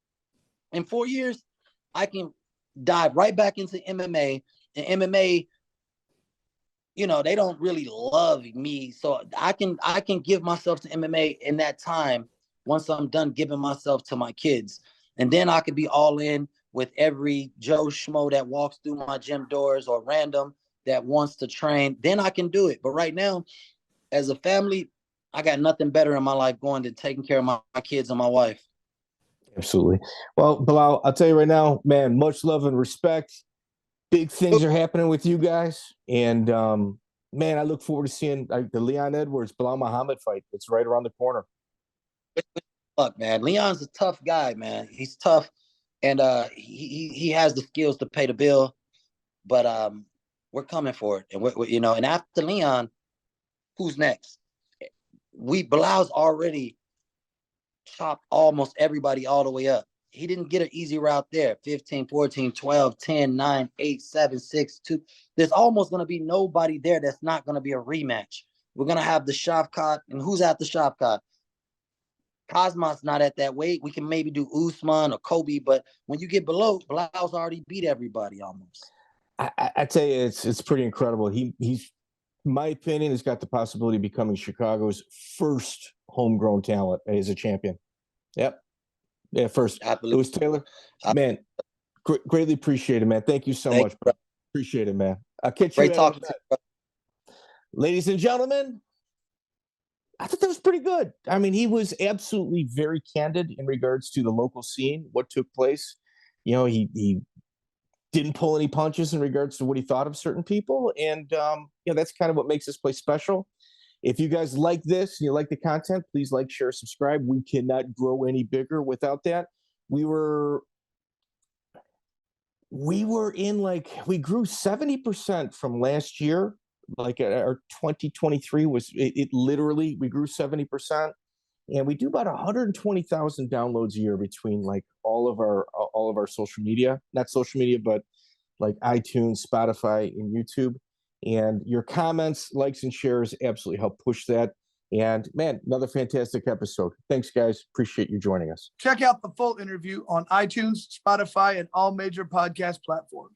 In 4 years, I can dive right back into MMA. And MMA, they don't really love me. So I can give myself to MMA in that time once I'm done giving myself to my kids. And then I could be all in with every Joe Schmo that walks through my gym doors or random that wants to train. Then I can do it. But right now, as a family, I got nothing better in my life going than taking care of my kids and my wife. Absolutely. Well, Belal, I'll tell you right now, man, much love and respect. Big things are happening with you guys. And, man, I look forward to seeing the Leon Edwards, Belal Muhammad fight. It's right around the corner. Look, man, Leon's a tough guy, man. He's tough. And he has the skills to pay the bill. But we're coming for it. And, and after Leon, who's next? Belal's already chopped almost everybody all the way up. He didn't get an easy route there. 15, 14, 12, 10, 9, 8, 7, 6, 2. There's almost going to be nobody there that's not going to be a rematch. We're going to have the Shavkat. And who's at the Shavkat? Cosmo's not at that weight. We can maybe do Usman or Kobe. But when you get below, Belal's already beat everybody almost. I tell you, it's pretty incredible. He's, in my opinion, has got the possibility of becoming Chicago's first homegrown talent as a champion. Yep. Yeah, first. Lewis Taylor, man, greatly appreciate it, man. Thank you so much, bro. Appreciate it, man. I'll catch you. Great talking to you. Ladies and gentlemen, I thought that was pretty good. I mean, he was absolutely very candid in regards to the local scene, what took place. He didn't pull any punches in regards to what he thought of certain people. And, that's kind of what makes this place special. If you guys like this and you like the content, please like, share, subscribe. We cannot grow any bigger without that. We grew 70% from last year. Like our 2023 it literally, we grew 70%. And we do about 120,000 downloads a year between like all of our social media, not social media, but like iTunes, Spotify, and YouTube. And your comments, likes, and shares absolutely help push that. And man, another fantastic episode. Thanks, guys. Appreciate you joining us. Check out the full interview on iTunes, Spotify, and all major podcast platforms.